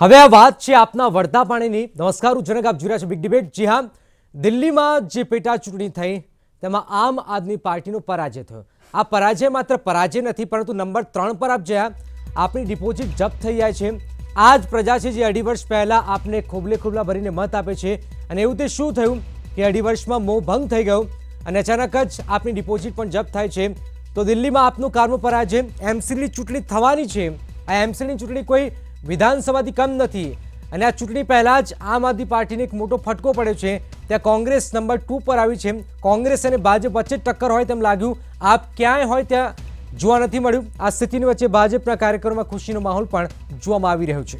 હવે આ વાત છે આપના વળતા પાણીની। નમસ્કાર, હું જનક, આપ જોઈ રહ્યા છો બિગ ડિબેટ। જી હા, દિલ્હીમાં જે પેટા ચૂંટણી થઈ તેમાં આમ આદમી પાર્ટીનો પરાજય થયો। આ પરાજય માત્ર પરાજય નથી, પરંતુ નંબર 3 પર આપ જ્યાં આપની ડિપોઝિટ જપ્ત થઈ જાય છે। આ જ પ્રજા છે જે 2.5 વર્ષ પહેલા આપને ખોબલે ખોબલા ભરીને મત આપે છે, અને એવું તે શું થયું કે 2.5 વર્ષમાં મોહ ભંગ થઈ ગયો અને અચાનક જ આપની ડિપોઝિટ પણ જપ્ત થાય છે। તો દિલ્હીમાં આપનો કારનો પરાજય। એમસીડીની ચૂંટણી થવાની છે। આ એમસીડીની ચૂંટણી કોઈ વિધાનસભાથી કમ નથી, અને આ ચૂંટણી પહેલા જ આમ આદમી પાર્ટીને એક મોટો ફટકો પડ્યો છે। ત્યાં કોંગ્રેસ નંબર 2 પર આવી છે। કોંગ્રેસ અને ભાજપ વચ્ચે ટક્કર હોય તેમ લાગ્યું। આપ ક્યાંય હોય ત્યાં જોવા નથી મળ્યું। આ સ્થિતિની વચ્ચે ભાજપના કાર્યકરોમાં ખુશીનો માહોલ પણ જોવામાં આવી રહ્યો છે।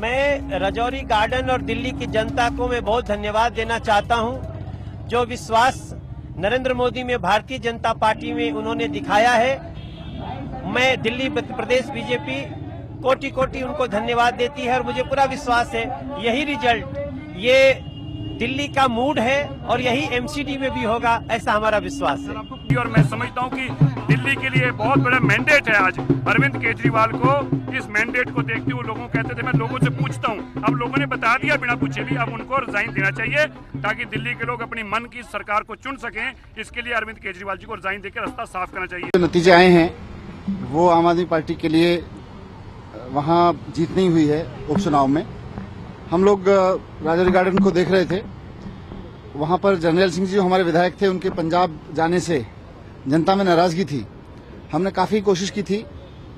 मैं राजौरी गार्डन और दिल्ली की जनता को मैं बहुत धन्यवाद देना चाहता हूं, जो विश्वास नरेंद्र मोदी में भारतीय जनता पार्टी में उन्होंने दिखाया है। मैं दिल्ली प्रदेश बीजेपी कोटि कोटि उनको धन्यवाद देती है, और मुझे पूरा विश्वास है यही रिजल्ट, ये दिल्ली का मूड है और यही एमसीडी में भी होगा, ऐसा हमारा विश्वास है। और मैं समझता हूं कि दिल्ली के लिए बहुत बड़ा मैंडेट है आज अरविंद केजरीवाल को। इस मैंडेट को देखते हुए लोगों कहते थे, मैं लोगों से पूछता हूं, अब लोगों ने बता दिया बिना पूछे भी, अब उनको रिजाइन देना चाहिए ताकि दिल्ली के लोग अपनी मन की सरकार को चुन सकें। इसके लिए अरविंद केजरीवाल जी को रिजाइन देकर रास्ता साफ करना चाहिए। जो नतीजे आए हैं वो आम आदमी पार्टी के लिए वहाँ जीत नहीं हुई है। उपचुनाव में हम लोग राजौरी गार्डन को देख रहे थे, वहाँ पर जनरल सिंह जी जो हमारे विधायक थे, उनके पंजाब जाने से जनता में नाराजगी थी। हमने काफी कोशिश की थी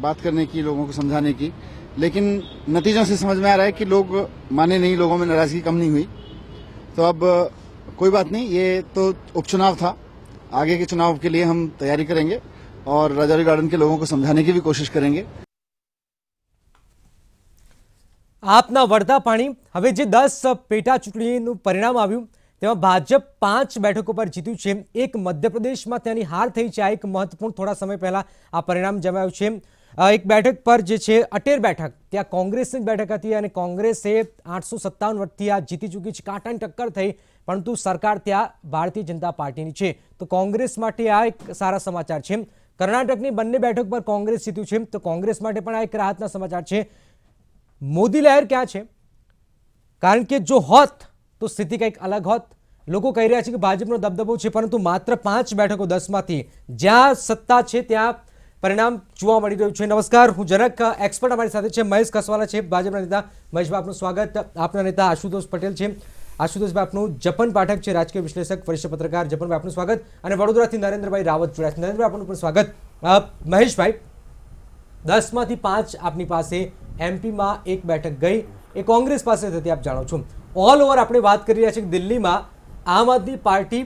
बात करने की, लोगों को समझाने की, लेकिन नतीजों से समझ में आ रहा है कि लोग माने नहीं, लोगों में नाराजगी कम नहीं हुई। तो अब कोई बात नहीं, ये तो उपचुनाव था, आगे के चुनाव के लिए हम तैयारी करेंगे और राजौरी गार्डन के लोगों को समझाने की भी कोशिश करेंगे। આપના વળતા પાણી। હવે જે 10 પેટા ચૂંટણીનું પરિણામ આવ્યું તેમાં ભાજપ 5 બેઠકો પર જીત્યું છે। એક મધ્યપ્રદેશમાં તેની હાર થઈ છે। આ એક મહત્વપૂર્ણ થોડા સમય પહેલા આ પરિણામ જમાયું છે। એક બેઠક પર જે છે અટેર બેઠક, ત્યાં કોંગ્રેસની બેઠક હતી અને કોંગ્રેસે 857 વોટથી આ જીતી ચૂકી છે। કાંટાની ટક્કર થઈ, પરંતુ સરકાર ત્યાં ભારતીય જનતા પાર્ટીની છે, તો કોંગ્રેસ માટે આ એક સારા સમાચાર છે। કર્ણાટકની બંને બેઠક પર કોંગ્રેસ જીત્યું છે, તો કોંગ્રેસ માટે પણ આ એક રાહતના સમાચાર છે। મોદી લહેર ક્યાં છે? કારણ કે જો હોત તો સ્થિતિ કંઈક અલગ હોત। લોકો કહી રહ્યા છે કે ભાજપનો દબદબો છે, પરંતુ માત્ર 5 બેઠકો 10માંથી જ્યાં સત્તા છે ત્યાં પરિણામ જોવા મળી રહ્યું છે। નમસ્કાર, હું જનક, એક્સપર્ટ અમારી સાથે છે મહેશ કસવાલા છે, ભાજપના નેતા। મહેશભાઈ, આપનું સ્વાગત। આપના નેતા આશુતોષ પટેલ છે। આશુતોષભાઈ, આપનું જપન પાઠક છે, રાજકીય વિશ્લેષક, વરિષ્ઠ પત્રકાર। જપનભાઈ, આપનું સ્વાગત। અને વડોદરાથી નરેન્દ્રભાઈ રાવત જોડાયા છે। નરેન્દ્રભાઈ, આપનું પણ સ્વાગત। મહેશભાઈ, 10માંથી 5 આપની પાસે એમપીમાં એક બેઠક ગઈ, એ કોંગ્રેસ પાસે થતી, આપ જાણો છો। ઓલ ઓવર આપણે વાત કરી રહ્યા છીએ કે દિલ્હીમાં આમ આદમી પાર્ટી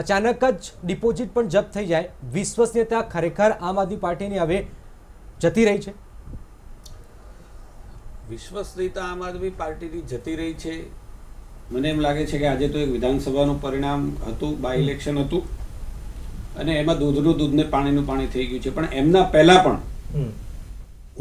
અચાનક જ ડિપોઝિટ પણ જપ્ત થઈ જાય, વિશ્વસનીયતા ખરેખર આમ આદમી પાર્ટીની હવે જતી રહી છે? વિશ્વસનીયતા આમ આદમી પાર્ટીની જતી રહી છે। મને એમ લાગે છે કે આજે તો એક વિધાનસભાનું પરિણામ હતું, બાય ઇલેક્શન હતું, અને એમાં દૂધનું દૂધ ને પાણીનું પાણી થઈ ગયું છે। પણ એમના પહેલા પણ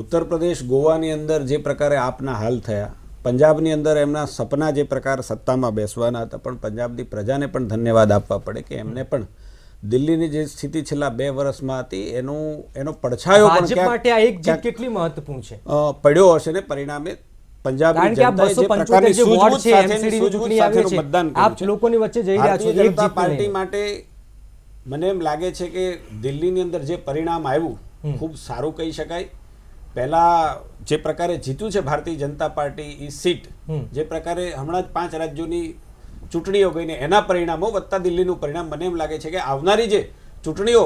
ઉત્તર પ્રદેશ, ગોવાની અંદર જે પ્રકારે આપના હાલ થયા, પંજાબની અંદર એમના સપના જે પ્રકાર સત્તામાં બેસવાના હતા, પણ પંજાબની પ્રજાને પણ ધન્યવાદ આપવા પડે કે એમને પણ દિલ્હીની જે સ્થિતિ છેલ્લા 2 વર્ષમાં હતી એનો પડછાયો પણ ભાજપ માટે આ એક જીત કેટલી મહત્વપૂર્ણ છે પડ્યો હશે, ને પરિણામે પંજાબની જનતાએ જે પ્રકારની સૂઝબૂછ સાથેનું મતદાન કર્યું છે। લોકોની વચ્ચે જઈ રહ્યા છો, ભારતીય જનતા પાર્ટી માટે મને એમ લાગે છે કે દિલ્હીની અંદર જે પરિણામ આવ્યું ખૂબ સારું કહી શકાય। પહેલા જે પ્રકારે જીત્યું છે ભારતીય જનતા પાર્ટી એ સીટ, જે પ્રકારે હમણાં જ 5 રાજ્યોની ચૂંટણીઓ ગઈને એના પરિણામો વત્તા દિલ્હીનું પરિણામ, મને એમ લાગે છે કે આવનારી જે ચૂંટણીઓ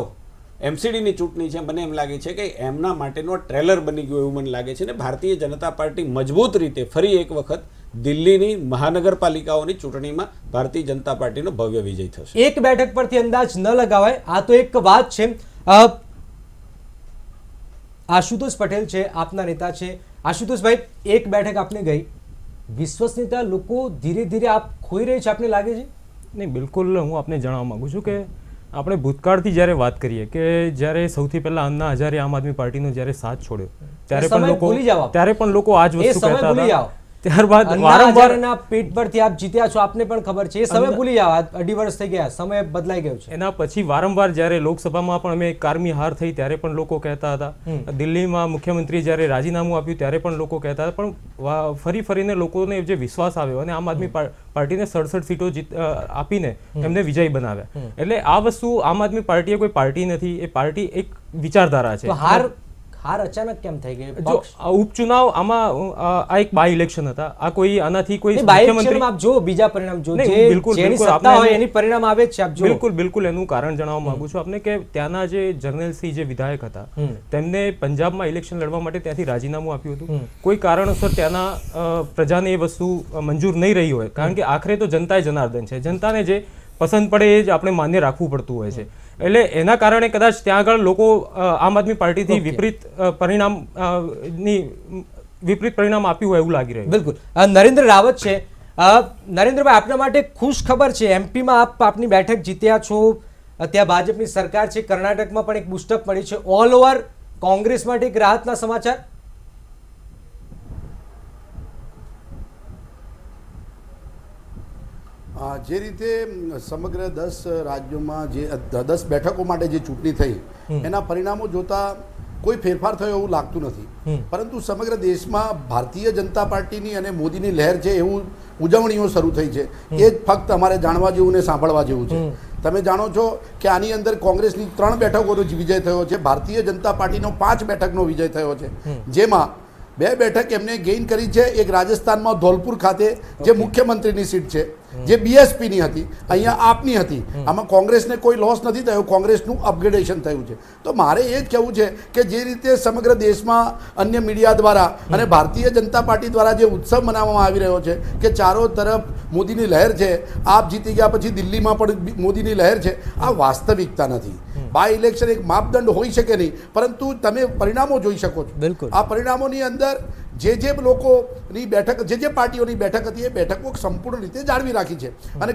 એમસીડીની ચૂંટણી છે, મને એમ લાગે છે કે એમના માટેનો ટ્રેલર બની ગયું એવું મને લાગે છે। ને ભારતીય જનતા પાર્ટી મજબૂત રીતે ફરી એક વખત દિલ્હીની મહાનગરપાલિકાઓની ચૂંટણીમાં ભારતીય જનતા પાર્ટીનો ભવ્ય વિજય થશે। એક બેઠક પરથી અંદાજ ન લગાવાય, આ તો એક વાત છે। આશુતોષ પટેલ છે, આપના નેતા છે। આશુતોષભાઈ, એક બેઠક આપને ગઈ, વિશ્વસનીયતા લોકો ધીરે ધીરે આપ ખોઈ રહી છે, આપને લાગે છે? નહીં, બિલકુલ। હું આપને જણાવવા માંગુ છું કે આપણે ભૂતકાળથી જ્યારે વાત કરીએ કે જ્યારે સૌથી પહેલા અન્ના હજારે આમ આદમી પાર્ટીનો જ્યારે સાથ છોડ્યો ત્યારે પણ લોકો આ જ વસ્તુ કહેતા હતા ત્યારબાદ વારંવાર વારંવાર પેટ પરથી આપ જીત્યા છો, આપને પણ ખબર છે. એ સમય ભૂલી જાઓ, 2.5 વર્ષ થઈ ગયા, સમય બદલાઈ ગયો છે. એના પછી વારંવાર જ્યારે લોકસભામાં પણ અમે કારમી હાર થઈ ત્યારે પણ લોકો કહેતા હતા, દિલ્હીમાં મુખ્યમંત્રી જ્યારે રાજીનામું આપ્યું ત્યારે પણ લોકો કહેતા હતા, પણ ફરી ફરીને લોકોને જે વિશ્વાસ આવ્યો અને આમ આદમી પાર્ટીને 67 સીટો આપીને એમને વિજય બનાવ્યા. એટલે આ વસ્તુ આમ આદમી પાર્ટી કોઈ પાર્ટી નથી, એ પાર્ટી એક વિચારધારા છે. હાર અચાનક કેમ થઈ ગઈ? જો ઉપચુનાવ આમાં આ એક બાય ઇલેક્શન હતા, આ કોઈ આનાથી કોઈ મુખ્યમંત્રી આપ જો બીજા પરિણામ જો જેની સત્તા હોય એની પરિણામ આવે છે આપ જો. બિલકુલ એનું કારણ જણાવવા માંગુ છું આપને કે ત્યાંના જે જર્નલસિંહ જે વિધાયક હતા તેમને પંજાબમાં ઇલેક્શન લડવા માટે ત્યાંથી રાજીનામું આપ્યું હતું. કોઈ કારણોસર ત્યાંના પ્રજાને એ વસ્તુ મંજૂર નહીં રહી હોય, કારણ કે આખરે તો જનતા એ જનાર્દન છે, જનતાને જે પસંદ પડે એ જ આપણે માન્ય રાખવું પડતું હોય છે. એટલે એના કારણે કદાચ ત્યાં આગળ લોકો આમ આદમી પાર્ટીથી વિપરીત પરિણામ આપ્યું હોય એવું લાગી રહ્યું. બિલકુલ. નરેન્દ્ર રાવત છે. નરેન્દ્રભાઈ, આપના માટે ખુશ ખબર છે, એમપીમાં આપની બેઠક જીત્યા છો, ત્યાં ભાજપની સરકાર છે, કર્ણાટકમાં પણ એક બુસ્ટઅપ મળી છે, ઓલ ઓવર કોંગ્રેસ માટે એક રાહતના સમાચાર. જે રીતે સમગ્ર 10 રાજ્યોમાં જે 10 બેઠકો માટે જે ચૂંટણી થઈ એના પરિણામો જોતા કોઈ ફેરફાર થયો એવું લાગતું નથી, પરંતુ સમગ્ર દેશમાં ભારતીય જનતા પાર્ટીની અને મોદીની લહેર છે એવું ઉજવણીઓ શરૂ થઈ છે. એ જ ફક્ત અમારે જાણવા જેવું ને સાંભળવા જેવું છે. તમે જાણો છો કે આની અંદર કોંગ્રેસની 3 બેઠકોનો વિજય થયો છે, ભારતીય જનતા પાર્ટીનો 5 બેઠકનો વિજય થયો છે, જેમાં 2 બેઠક એમને ગેઇન કરી છે. એક રાજસ્થાનમાં ધોલપુર ખાતે જે મુખ્યમંત્રીની સીટ છે, જે બીએસપીની હતી, અહીંયા આપની હતી. આમાં કોંગ્રેસને કોઈ લોસ નથી થયો, કોંગ્રેસનું અપગ્રેડેશન થયું છે. તો મારે એ જ કહેવું છે કે જે રીતે સમગ્ર દેશમાં અન્ય મીડિયા દ્વારા અને ભારતીય જનતા પાર્ટી દ્વારા જે ઉત્સવ મનાવવામાં આવી રહ્યો છે કે ચારો તરફ મોદીની લહેર છે, આપ જીતી ગયા પછી દિલ્હીમાં પણ મોદીની લહેર છે, આ વાસ્તવિકતા નથી. બાય ઇલેક્શન એક માપદંડ હોઈ શકે નહીં, પરંતુ તમે પરિણામો જોઈ શકો છો. બિલકુલ. આ પરિણામોની અંદર જે લોકોની બેઠક, જે પાર્ટીઓની બેઠક હતી એ બેઠકો સંપૂર્ણ રીતે જાળવી રાખી છે. અને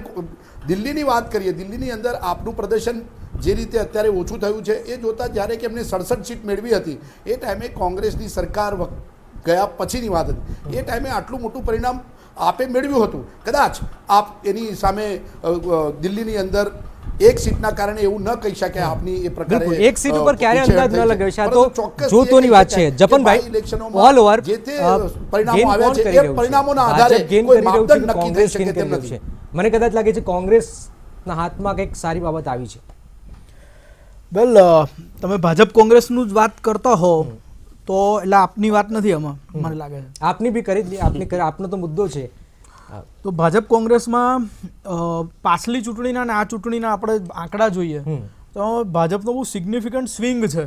દિલ્હીની વાત કરીએ, દિલ્હીની અંદર આપનું પ્રદર્શન જે રીતે અત્યારે ઓછું થયું છે એ જોતાં જ્યારે કે એમને 67 સીટ મેળવી હતી એ ટાઈમે કોંગ્રેસની સરકાર ગયા પછીની વાત હતી, એ ટાઈમે આટલું મોટું પરિણામ આપે મેળવ્યું હતું. કદાચ આપ એની સામે દિલ્હીની અંદર એક સીટના કારણે એવું ન કહી શકાય આપની એ પ્રકારે એક સીટ ઉપર ક્યારે અંદાજ ન લગાવી શકે. તો જોતોની વાત છે. જપનભાઈ, ઓલ ઓવર જે તે પરિણામો આવ્યા છે એ પરિણામોના આધારે કોઈ માપદંડ નક્કી થઈ શકે તેમ નથી. મને કદાચ લાગે છે કોંગ્રેસના હાથમાં કંઈક સારી બાબત આવી છે. વેલ, તમે ભાજપ કોંગ્રેસનું જ વાત કરતા હો તો એટલે આપની વાત નથી આમાં, મને લાગે છે. આપની બી કરી, આપનો તો મુદ્દો છે. તો ભાજપ કોંગ્રેસમાં પાછલી ચૂંટણીના અને આ ચૂંટણીના આપણે આંકડા જોઈએ તો ભાજપનો બહુ સિગ્નિફિકન્ટ સ્વિંગ છે.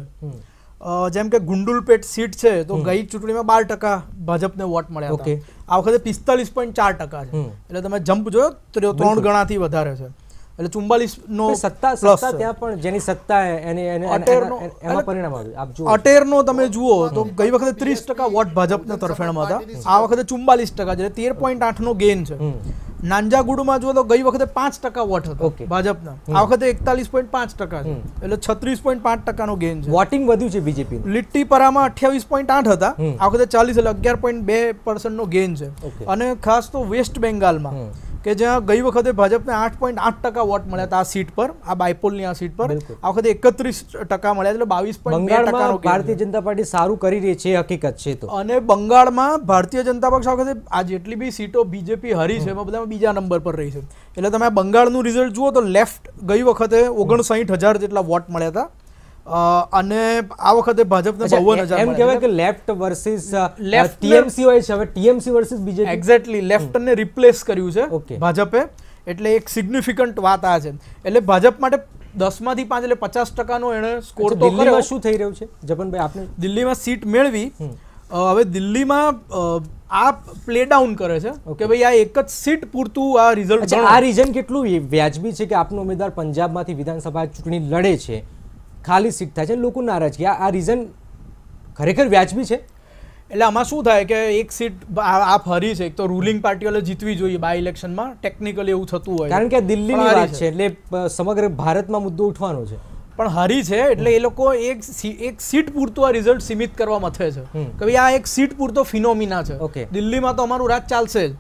જેમ કે ગુંડુલપેટ સીટ છે તો ગઈ ચૂંટણીમાં 12% ભાજપને વોટ મળ્યા હતા, આ વખતે 45.4% છે. એટલે તમે જમ્પ જોયો 3 ગણાથી વધારે છે. એટલે 44નો સત્તા ત્યાં પણ જેની સત્તા એમાં પરિણામ આવ્યું. આપ જુઓ અટેરનો તમે જુઓ તો ગઈ વખતે 30% વોટ ભાજપના તરફેણમાં હતા, આ વખતે 44%, એટલે 13.8નો ગેઇન છે. નાંજાગુડમાં જુઓ તો ગઈ વખતે 5% વોટ હતો ભાજપના, આ વખતે 41.5% છે, એટલે 36.5%નો ગેઇન છે. વોટિંગ વધ્યું છે બીજેપી. લિટ્ટીપરામાં 28.8 હતા, આ વખતે 40, એટલે 11.2%નો ગેઇન છે. અને ખાસ તો વેસ્ટ બેંગાલમાં કે જ્યાં ગઈ વખતે ભાજપને 8.8% વોટ મળ્યા હતા આ સીટ પર, આ બાયપોલની આ સીટ પર, આ વખતે 31% મળ્યા, એટલે 22.2%. ભારતીય જનતા પાર્ટી સારું કરી રહી છે, હકીકત છે. તો અને બંગાળમાં ભારતીય જનતા પક્ષ આ વખતે આ જેટલી બી સીટો બીજેપી હરી છે એમાં બધામાં બીજા નંબર પર રહી છે. એટલે તમે આ બંગાળનું રિઝલ્ટ જુઓ તો લેફ્ટ ગઈ વખતે 59,000 જેટલા વોટ મળ્યા હતા, અને આ વખતે ભાજપને 52,000. એમ કહેવાય કે લેફ્ટ વર્સિસ ટીએમસી હોય છે, હવે ટીએમસી વર્સિસ બીજેપી. એક્ઝેક્ટલી, લેફ્ટને રિપ્લેસ કર્યું છે ભાજપે, એટલે એક સિગ્નિફિકન્ટ વાત આ છે. એટલે ભાજપ માટે 10માંથી 5 એટલે 50%નો એને સ્કોર તો કર્યો. શું થઈ રહ્યું છે જપનભાઈ? આપને દિલ્હીમાં સીટ મેળવી, હવે દિલ્હીમાં આ પ્લે ડાઉન કરે છે કે ભાઈ આ એક જ સીટ પૂરતું આ રિઝલ્ટ. આ રીઝન કેટલું વ્યાજબી છે કે આપનો ઉમેદવાર પંજાબમાંથી વિધાનસભા ચૂંટણી લડે છે, ખાલી સીટ થાય છે, લોકો નારાજ કે આ રીઝન ખરેખર વ્યાજબી છે? એટલે આમાં શું થાય કે એક સીટ આપ હરી છે, એક તો રૂલિંગ પાર્ટીઓને જીતવી જોઈએ બાય ઇલેક્શનમાં, ટેકનિકલી એવું થતું હોય, કારણ કે દિલ્હીની વાત છે એટલે સમગ્ર ભારતમાં મુદ્દો ઉઠવાનો છે. પણ હારી છે એટલે એ લોકો એક સીટ પૂરતું આ રિઝલ્ટ સીમિત કરવા મથે છે કે ભાઈ આ એક સીટ પૂરતો ફિનોમિના છે, દિલ્હીમાં તો અમારું રાજ ચાલશે જ,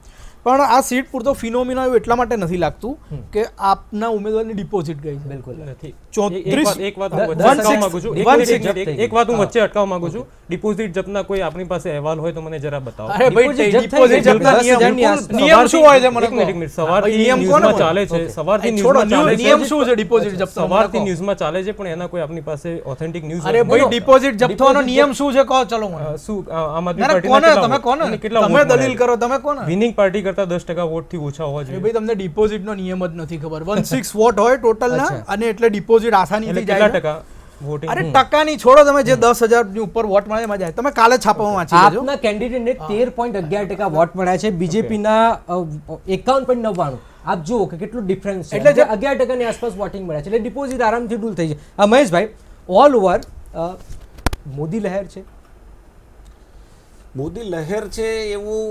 પણ આ સીટ પૂરતો ફિનોમિના એવું એટલા માટે નથી લાગતું કે આપના ઉમેદવારની ડિપોઝિટ ગઈ છે. બિલકુલ નથી. 34 એક વાત હું વચ્ચે અટકાવવા માંગુ છું. ડિપોઝિટ જપ્તના કોઈ આપણી પાસે અહેવાલ હોય તો મને જરા બતાવો. અરે ભાઈ ડિપોઝિટ જપ્તના નિયમ શું હોય છે? મને એક મિનિટ સવારથી ન્યૂઝમાં ચાલે છે, સવારથી ન્યૂઝમાં ચાલે છે. નિયમ શું છે ડિપોઝિટ જપ્ત? સવારથી ન્યૂઝમાં ચાલે છે, પણ એના કોઈ આપણી પાસે ઓથેન્ટિક ન્યૂઝ. અરે ભાઈ ડિપોઝિટ જપ્તવાનો નિયમ શું છે કહો? ચલો શું આમ આદમી પાર્ટીના તમે કોને તમે દલીલ કરો? તમે કોને વિનિંગ પાર્ટી કરતા 10% વોટથી ઓછા હોવા જોઈએ? ભાઈ તમને ડિપોઝિટનો નિયમ જ નથી ખબર. 16 વોટ હોય ટોટલના અને એટલે ડિપોઝિટ આસાનીથી જાય. કેટલા ટકા વોટિંગ? અરે ટકાની છોડો, તમે જે 10,000 ની ઉપર વોટ મળે એમાં જાય. તમે કાલે છાપામાં વાંચી લેજો. આપના કેન્ડિડેટને 13.11% વોટ મળ્યા છે, બીજેપીના 51.99. આપ જુઓ કે કેટલું ડિફરન્સ છે. એટલે 11% ની આસપાસ વોટિંગ મળ્યા છે, એટલે ડિપોઝિટ આરામથી ડૂલ થઈ જાય. મહેશભાઈ, ઓલ ઓવર મોદી લહેર છે, મોદી લહેર છે એવું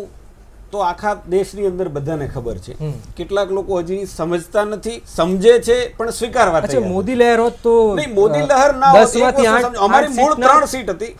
તો આખા દેશની અંદર બધાને ખબર છે. કેટલાક લોકો હજી સમજતા નથી, સમજે છે પણ સ્વીકારવા તૈયાર નથી. મોદી લહેર હોત તો નહીં, મોદી લહેર ના હોત. અમારી મૂળ 3 સીટ હતી.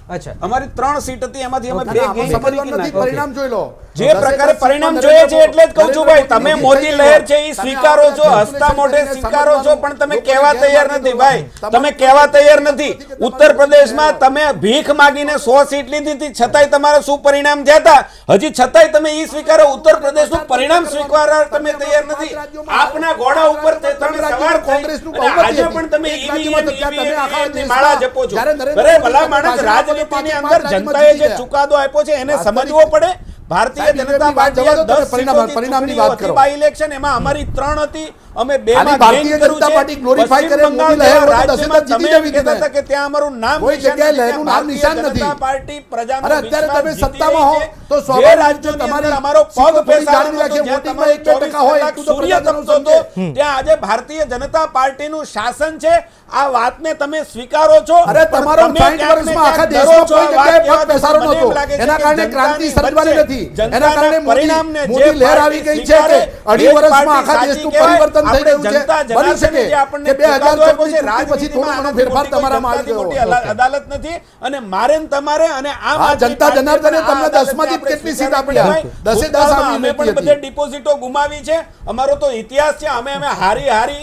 અમારી 3 સીટ હતી, એમાંથી અમે 2 ગેઇન કરી. પરિણામ જોઈ લો. જે પ્રકારે પરિણામ જોઈએ છે એટલે જ કહું છું ભાઈ, તમે મોદી લહેર છે એ સ્વીકારો છો, હસતા મોઢે સ્વીકારો છો, પણ તમે કહેવા તૈયાર નથી ભાઈ. તમે કહેવા તૈયાર નથી. ઉત્તર પ્રદેશમાં તમે ભીખ માંગીને 100 સીટ લીધી હતી, છતાંય તમારા શું પરિણામ થયા હતા? હજી છતાંય તમે એ સ્વીકારો, ઉત્તર પ્રદેશનું પરિણામ સ્વીકારવા તમે તૈયાર નથી. આપના ઘોડા ઉપર તમે સવાર કોંગ્રેસનું આજે પણ તમે ઈવીએમ માળા જપો છો. અરે ભલા માણસ, રાજનીતિની અંદર જનતાએ જે ચુકાદો આપ્યો છે એને સમજવો પડે. ભારતીય જનતા પાર્ટીએ 10 પરિણામની વાત કરો. બાય ઇલેક્શન એમાં અમારી 3 હતી, અમે 2 માં ભારતીય જનતા પાર્ટી ગ્લોરીફાઈ કરે. મોદી લહેર રાજ્યમાં જીતી જવી કહેતા કે ત્યાં અમારું નામ કોઈ જગ્યાએ લહેરનું નામ નિશાન નથી. પાર્ટી પ્રજાનો અરે અત્યારે તમે સત્તામાં હો તો સ્વાભાવિક છે તમારી અમારો પગ જાળવી રાખે. વોટિંગમાં 1% હોય એટલું તો પ્રજાજનો સમજે. ત્યાં આજે ભારતીય જનતા પાર્ટીનું શાસન છે. આ વાતને તમે સ્વીકારો છો. અરે તમારો 60 વર્ષમાં આખા દેશમાં કોઈ જગ્યાએ પગ પેસારો નહોતો, એના કારણે ક્રાંતિ સર્જવાની નથી. એના કારણે મોદી લહેર આવી ગઈ છે કે 2.5 વર્ષમાં આખા દેશનું પરિવર્તન થઈ રહ્યું છે. બની શકે કે 2014 પછી થોડો ઘણો ફેરફાર તમારામાં આવી ગયો. અદાલત નથી અને મારે તમારે અને આ જનતા જનાર્દને તમને 10 માંથી કેટલી સીટ આપી? 10 અમે પણ બધે ડિપોઝિટો ગુમાવી છે. અમારો તો ઇતિહાસ છે. અમે હારી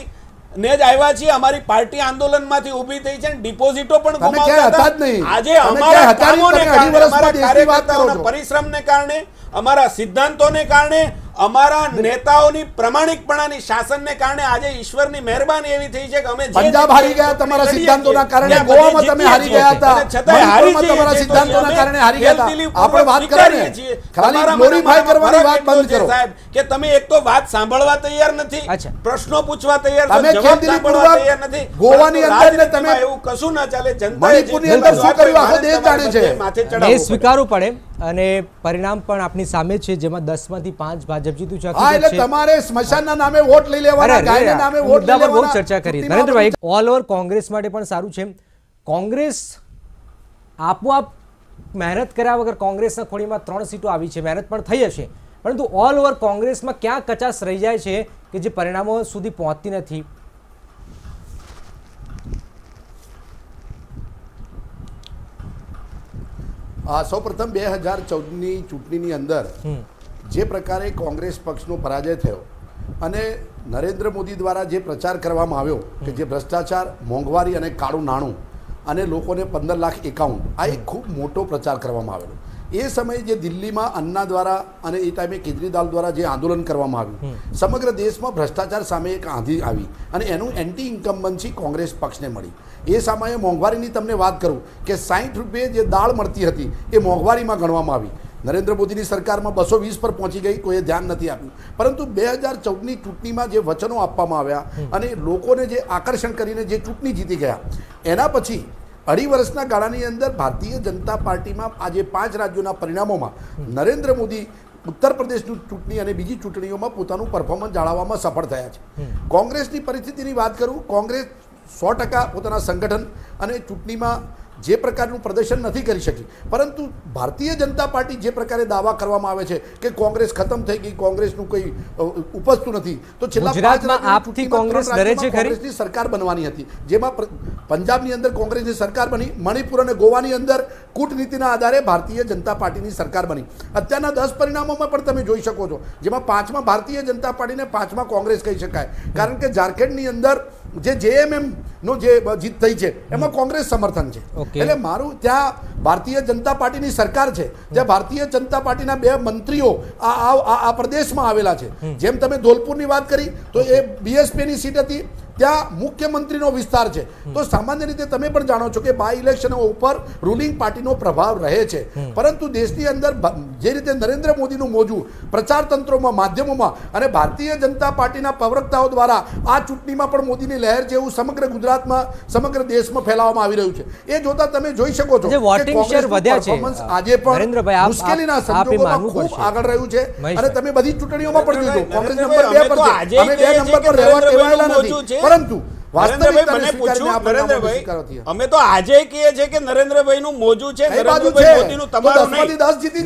ને જ આવ્યા છીએ. અમારી પાર્ટી આંદોલનમાંથી ઊભી થઈ છે, ડિપોઝિટો પણ ગુમાવતા હતા. આજે અમારા કામોને કારણે, અમારા કાર્યકર્તાઓના પરિશ્રમને કારણે, અમારા સિદ્ધાંતોને કારણે, અમારા નેતાઓની પ્રમાણિકપણાની શાસનને કારણે આજે ઈશ્વરની મહેરબાની એવી થઈ છે કે અમે પંજાબ હારી ગયા તમારા સિદ્ધાંતોના કારણે, ગોવામાં તમે હારી ગયા હતા, મણિપુરમાં તમારા સિદ્ધાંતોના કારણે હારી ગયા હતા. આપણે વાત કરીએ છીએ, ખાલી ગ્લોરીફાઈ કરવાની વાત બંધ કરો સાહેબ. કે તમે એક તો વાત સાંભળવા તૈયાર નથી, પ્રશ્નો પૂછવા તૈયાર તમે જવાબ સાંભળવા તૈયાર નથી. ગોવાની અંદર તમે એવું કશું ના ચાલે. મણિપુરની અંદર શું કર્યું આખો દેશ જાણે છે. માથે ચડાવવું એ સ્વીકારવું પડે અને પરિણામ પણ આપની સામે છે, જેમાં 10 માંથી 5 ભાજપ જીત્યું છે. હા, એટલે તમારે સ્મશાનના નામે વોટ લઈ લેવાના, ગાયના નામે વોટ લઈ લેવાના. બહુ ચર્ચા કરી નરેન્દ્રભાઈ. ઓલ ઓવર કોંગ્રેસ માટે પણ સારું છે. કોંગ્રેસ આપોઆપ મહેનત કર્યા વગર કોંગ્રેસના ખોળીમાં 3 સીટો આવી છે. મહેનત પણ થઈ હશે, પરંતુ ઓલ ઓવર કોંગ્રેસમાં ક્યાં કચાશ રહી જાય છે કે જે પરિણામો સુધી પહોંચતી નથી? સૌપ્રથમ 2014ની ચૂંટણીની અંદર જે પ્રકારે કોંગ્રેસ પક્ષનો પરાજય થયો અને નરેન્દ્ર મોદી દ્વારા જે પ્રચાર કરવામાં આવ્યો કે જે ભ્રષ્ટાચાર, મોંઘવારી અને કાળું નાણું અને લોકોને 15 લાખ એકાઉન્ટ, આ એક ખૂબ મોટો પ્રચાર કરવામાં આવેલો. એ સમયે જે દિલ્હીમાં અન્ના દ્વારા અને એ ટાઈમે કેજરીવાલ દ્વારા જે આંદોલન કરવામાં આવ્યું, સમગ્ર દેશમાં ભ્રષ્ટાચાર સામે એક આંધી આવી અને એનું એન્ટી ઇન્કમ્બન્સી કોંગ્રેસ પક્ષને મળી. એ સમયે મોંઘવારીની તમને વાત કરું કે 60 રૂપિયે જે દાળ મળતી હતી એ મોંઘવારીમાં ગણવામાં આવી. નરેન્દ્ર મોદીની સરકારમાં 220 પર પહોંચી ગઈ, કોઈએ ધ્યાન નથી આપ્યું. પરંતુ 2014ની ચૂંટણીમાં જે વચનો આપવામાં આવ્યા અને લોકોને જે આકર્ષણ કરીને જે ચૂંટણી જીતી ગયા, એના પછી 2.5 વર્ષના ગાળાની અંદર ભારતીય જનતા પાર્ટીમાં આજે 5 રાજ્યોના પરિણામોમાં નરેન્દ્ર મોદી ઉત્તર પ્રદેશની ચૂંટણી અને બીજી ચૂંટણીઓમાં પોતાનું પરફોર્મન્સ જાળવવામાં સફળ થયા છે. કોંગ્રેસની પરિસ્થિતિની વાત કરું, કોંગ્રેસ 100% પોતાના સંગઠન અને ચૂંટણીમાં જે પ્રકારનું પ્રદર્શન નથી કરી શકી. પરંતુ ભારતીય જનતા પાર્ટી જે પ્રકારે દાવા કરવામાં આવે છે કે કોંગ્રેસ ખતમ થઈ ગઈ, કોંગ્રેસનું કોઈ ઉપજતું નથી, તો છેલ્લા 5 આપથી કોંગ્રેસ ડરે છે ખરી? કોંગ્રેસની સરકાર બનવાની હતી, જેમાં પંજાબની અંદર કોંગ્રેસની સરકાર બની, મણિપુર અને ગોવાની અંદર કૂટનીતિના આધારે ભારતીય જનતા પાર્ટીની સરકાર બની. અત્યારના 10 પરિણામોમાં પણ તમે જોઈ શકો છો, જેમાં 5માં ભારતીય જનતા પાર્ટીને 5માં કોંગ્રેસ કહી શકાય. કારણ કે ઝારખંડની અંદર જે JMM નો જે જીત થઈ છે એમાં કોંગ્રેસ સમર્થન છે. એટલે મારું ત્યાં ભારતીય જનતા પાર્ટીની સરકાર છે, ત્યાં ભારતીય જનતા પાર્ટીના 2 મંત્રીઓ આ પ્રદેશમાં આવેલા છે. જેમ તમે ધોલપુરની વાત કરી તો એ BSPની સીટ હતી, ત્યાં મુખ્યમંત્રીનો વિસ્તાર છે. તો સામાન્ય રીતે તમે પણ જાણો છો કે બાય ઇલેક્શનો ઉપર રૂલિંગ પાર્ટીનો પ્રભાવ રહે છે. પરંતુ દેશની અંદર જે રીતે નરેન્દ્ર મોદીનું મોજું પ્રચાર તંત્રોમાં, માધ્યમોમાં અને ભારતીય જનતા પાર્ટીના પ્રવક્તાઓ દ્વારા આ ચૂંટણીમાં પણ મોદીની લહેર જેવું સમગ્ર ગુજરાતમાં, સમગ્ર દેશમાં ફેલાવવામાં આવી રહ્યું છે. એ જોતા તમે જોઈ શકો છો કે કોંગ્રેસનું પરફોર્મન્સ આજે પણ મુશ્કેલીના સંજોગોમાં ખૂબ આગળ રહ્યું છે. અને તમે બધી ચૂંટણીઓમાં પણ જોજો કોંગ્રેસ નંબર 2 પર છે. અમે 2 નંબર પર રહેવા ટેવાયેલા નથી, પરંતુ અમે તો આજે કહીએ છીએ કે નરેન્દ્રભાઈ નું મોજું છે, નરેન્દ્રભાઈ મોદીનું તમારું નહીં,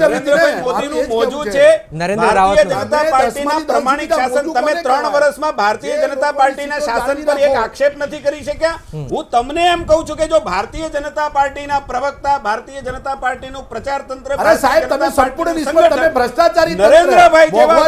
નરેન્દ્રભાઈ મોદીનું મોજું છે. ભારતીય જનતા પાર્ટીના પ્રમાણિક શાસન, તમે 3 વર્ષમાં ભારતીય જનતા પાર્ટીના શાસન પર એક આક્ષેપ નથી કરી શક્યા. હું તમને એમ કહું છું કે જો ભારતીય જનતા પાર્ટીના પ્રવક્તા, ભારતીય જનતા પાર્ટીનું પ્રચાર તંત્ર, સાહેબ તમે સંપૂર્ણ નિષ્ફળ, તમે ભ્રષ્ટાચારી નરેન્દ્રભાઈ જેવા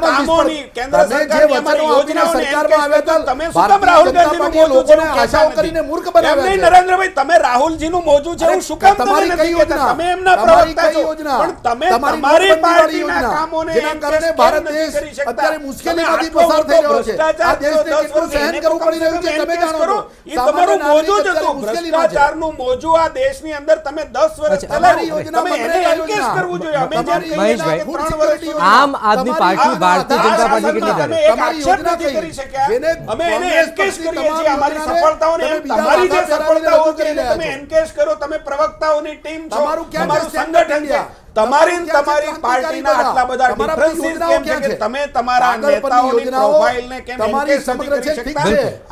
કામોની કેન્દ્ર સરકારની અમારી યોજનાઓને સરકારમાં આવ્યા હતા. તમે શું કામ રાહુલ ગાંધીનું મોજું છે આશાઓ કરીને મૂર્ખ બનાવ્યા છે? નરેન્દ્રભાઈ તમે રાહુલજીનું મોજું છે હું શું કામ તમે નથી કહેતા? તમે એમના પ્રવક્તા છો, પણ તમે તમારી પાર્ટીના કામોને જેના કારણે ભારત દેશ અત્યારે મુશ્કેલીમાંથી પસાર થઈ રહ્યો છે. આ દેશને કેટલું સહન કરવું પડી રહ્યું છે તમે જાણો છો. એ તમારું મોજું જ હતું, ભ્રષ્ટાચારનું મોજું આ દેશની અંદર તમે 10 વર્ષ ચલાવી. તમે એને એન્કેશ કરવું જોઈએ. અમે જેમ કહીએ છીએ 3 વર્ષ આમ આદમી પાર્ટી, ભારતીય જનતા પાર્ટી કેટલી કરે? એક આક્ષેપ નથી કરી શક્યા. અમે એને એન્કેશ કરીએ છીએ અમારી સફળતાઓને. તમારી જે સફળતાઓ છે એને તમે એન્કેશ કરો. તમે પ્રવક્તાઓની ટીમ છો, તમારું સંગઠન છે. તમારી પાર્ટીના આટલા બધા ડિફરન્સીસ કેમ છે કે તમે તમારા નેતાઓની પ્રોફાઇલને કેમ એન્કેશ નથી કરી શકતા?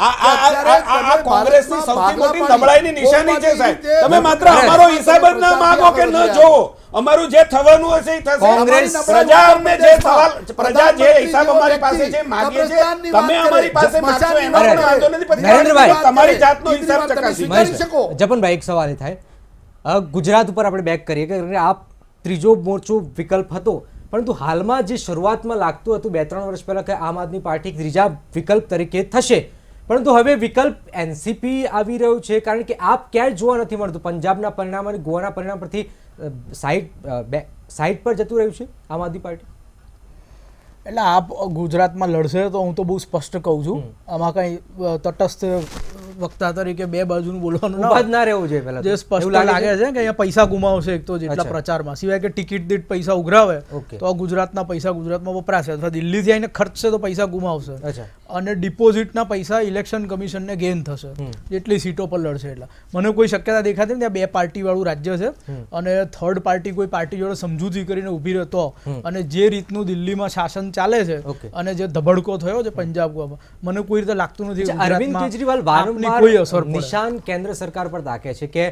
આ કોંગ્રેસની સૌથી મોટી નબળાઈની નિશાની છે સાહેબ. તમે માત્ર અમારો હિસાબ જ ના માંગો કે ન જોવો, અમારું જે થવાનું હશે એ થશે. કોંગ્રેસ પ્રજા અમને જે સવાલ, પ્રજા જે હિસાબ અમારી પાસે છે માંગીએ છે, તમે અમારી પાસે માંગશો એનો પણ વાંધો નથી. નરેન્દ્રભાઈ તમારી જાતનો હિસાબ ચકાસી શકો. જપનભાઈ એક સવાલ એ થાય, ગુજરાત ઉપર આપણે બેક કરીએ કે આપ ત્રીજો મોરચો વિકલ્પ હતો, પરંતુ હાલમાં જે શરૂઆતમાં લાગતું હતું 2-3 વર્ષ પહેલા કે આમ આદમી પાર્ટી ત્રીજા વિકલ્પ તરીકે થશે, પરંતુ હવે વિકલ્પ NCP આવી રહ્યું છે. કારણ કે આપ ક્યાંય જોવા નથી મળતું. પંજાબના પરિણામ અને ગોવાના પરિણામ પરથી સાઈડ પર જતું રહ્યું છે આમ આદમી પાર્ટી. એટલે આપ ગુજરાતમાં લડશે તો હું તો બહુ સ્પષ્ટ કહું છું, આમાં કંઈ તટસ્થ વક્તા તરીકે 2 બાજુનું બોલવાનું ના રહેવું જોઈએ. પહેલા જે સ્પષ્ટ લાગે છે કે અહીંયા પૈસા ગુમાવશે એક તો જેટલા પ્રચારમાં, સિવાય કે ટિકિટ દીઠ પૈસા ઉઘરાવે તો ગુજરાતના પૈસા ગુજરાતમાં વપરાશે, અથવા દિલ્હીથી આવીને ખર્ચશે તો પૈસા ગુમાવશે, અને ડિપોઝિટના પૈસા ઇલેક્શન કમિશનને ગેઇન થશે જેટલી સીટો પર લડશે. એટલે મને કોઈ શક્યતા દેખાતી નથી. ત્યાં 2 પાર્ટી વાળું રાજ્ય છે અને થર્ડ પાર્ટી કોઈ પાર્ટી જોડે સમજૂતી કરીને ઊભી રહેતો, અને જે રીતનું દિલ્હીમાં શાસન ચાલે છે અને જે ધબડકો થયો છે પંજાબમાં, મને કોઈ રીતે લાગતું નથી અરવિંદ કેજરીવાલ વારંવાર નિશાન કેન્દ્ર સરકાર પર દાખે છે કે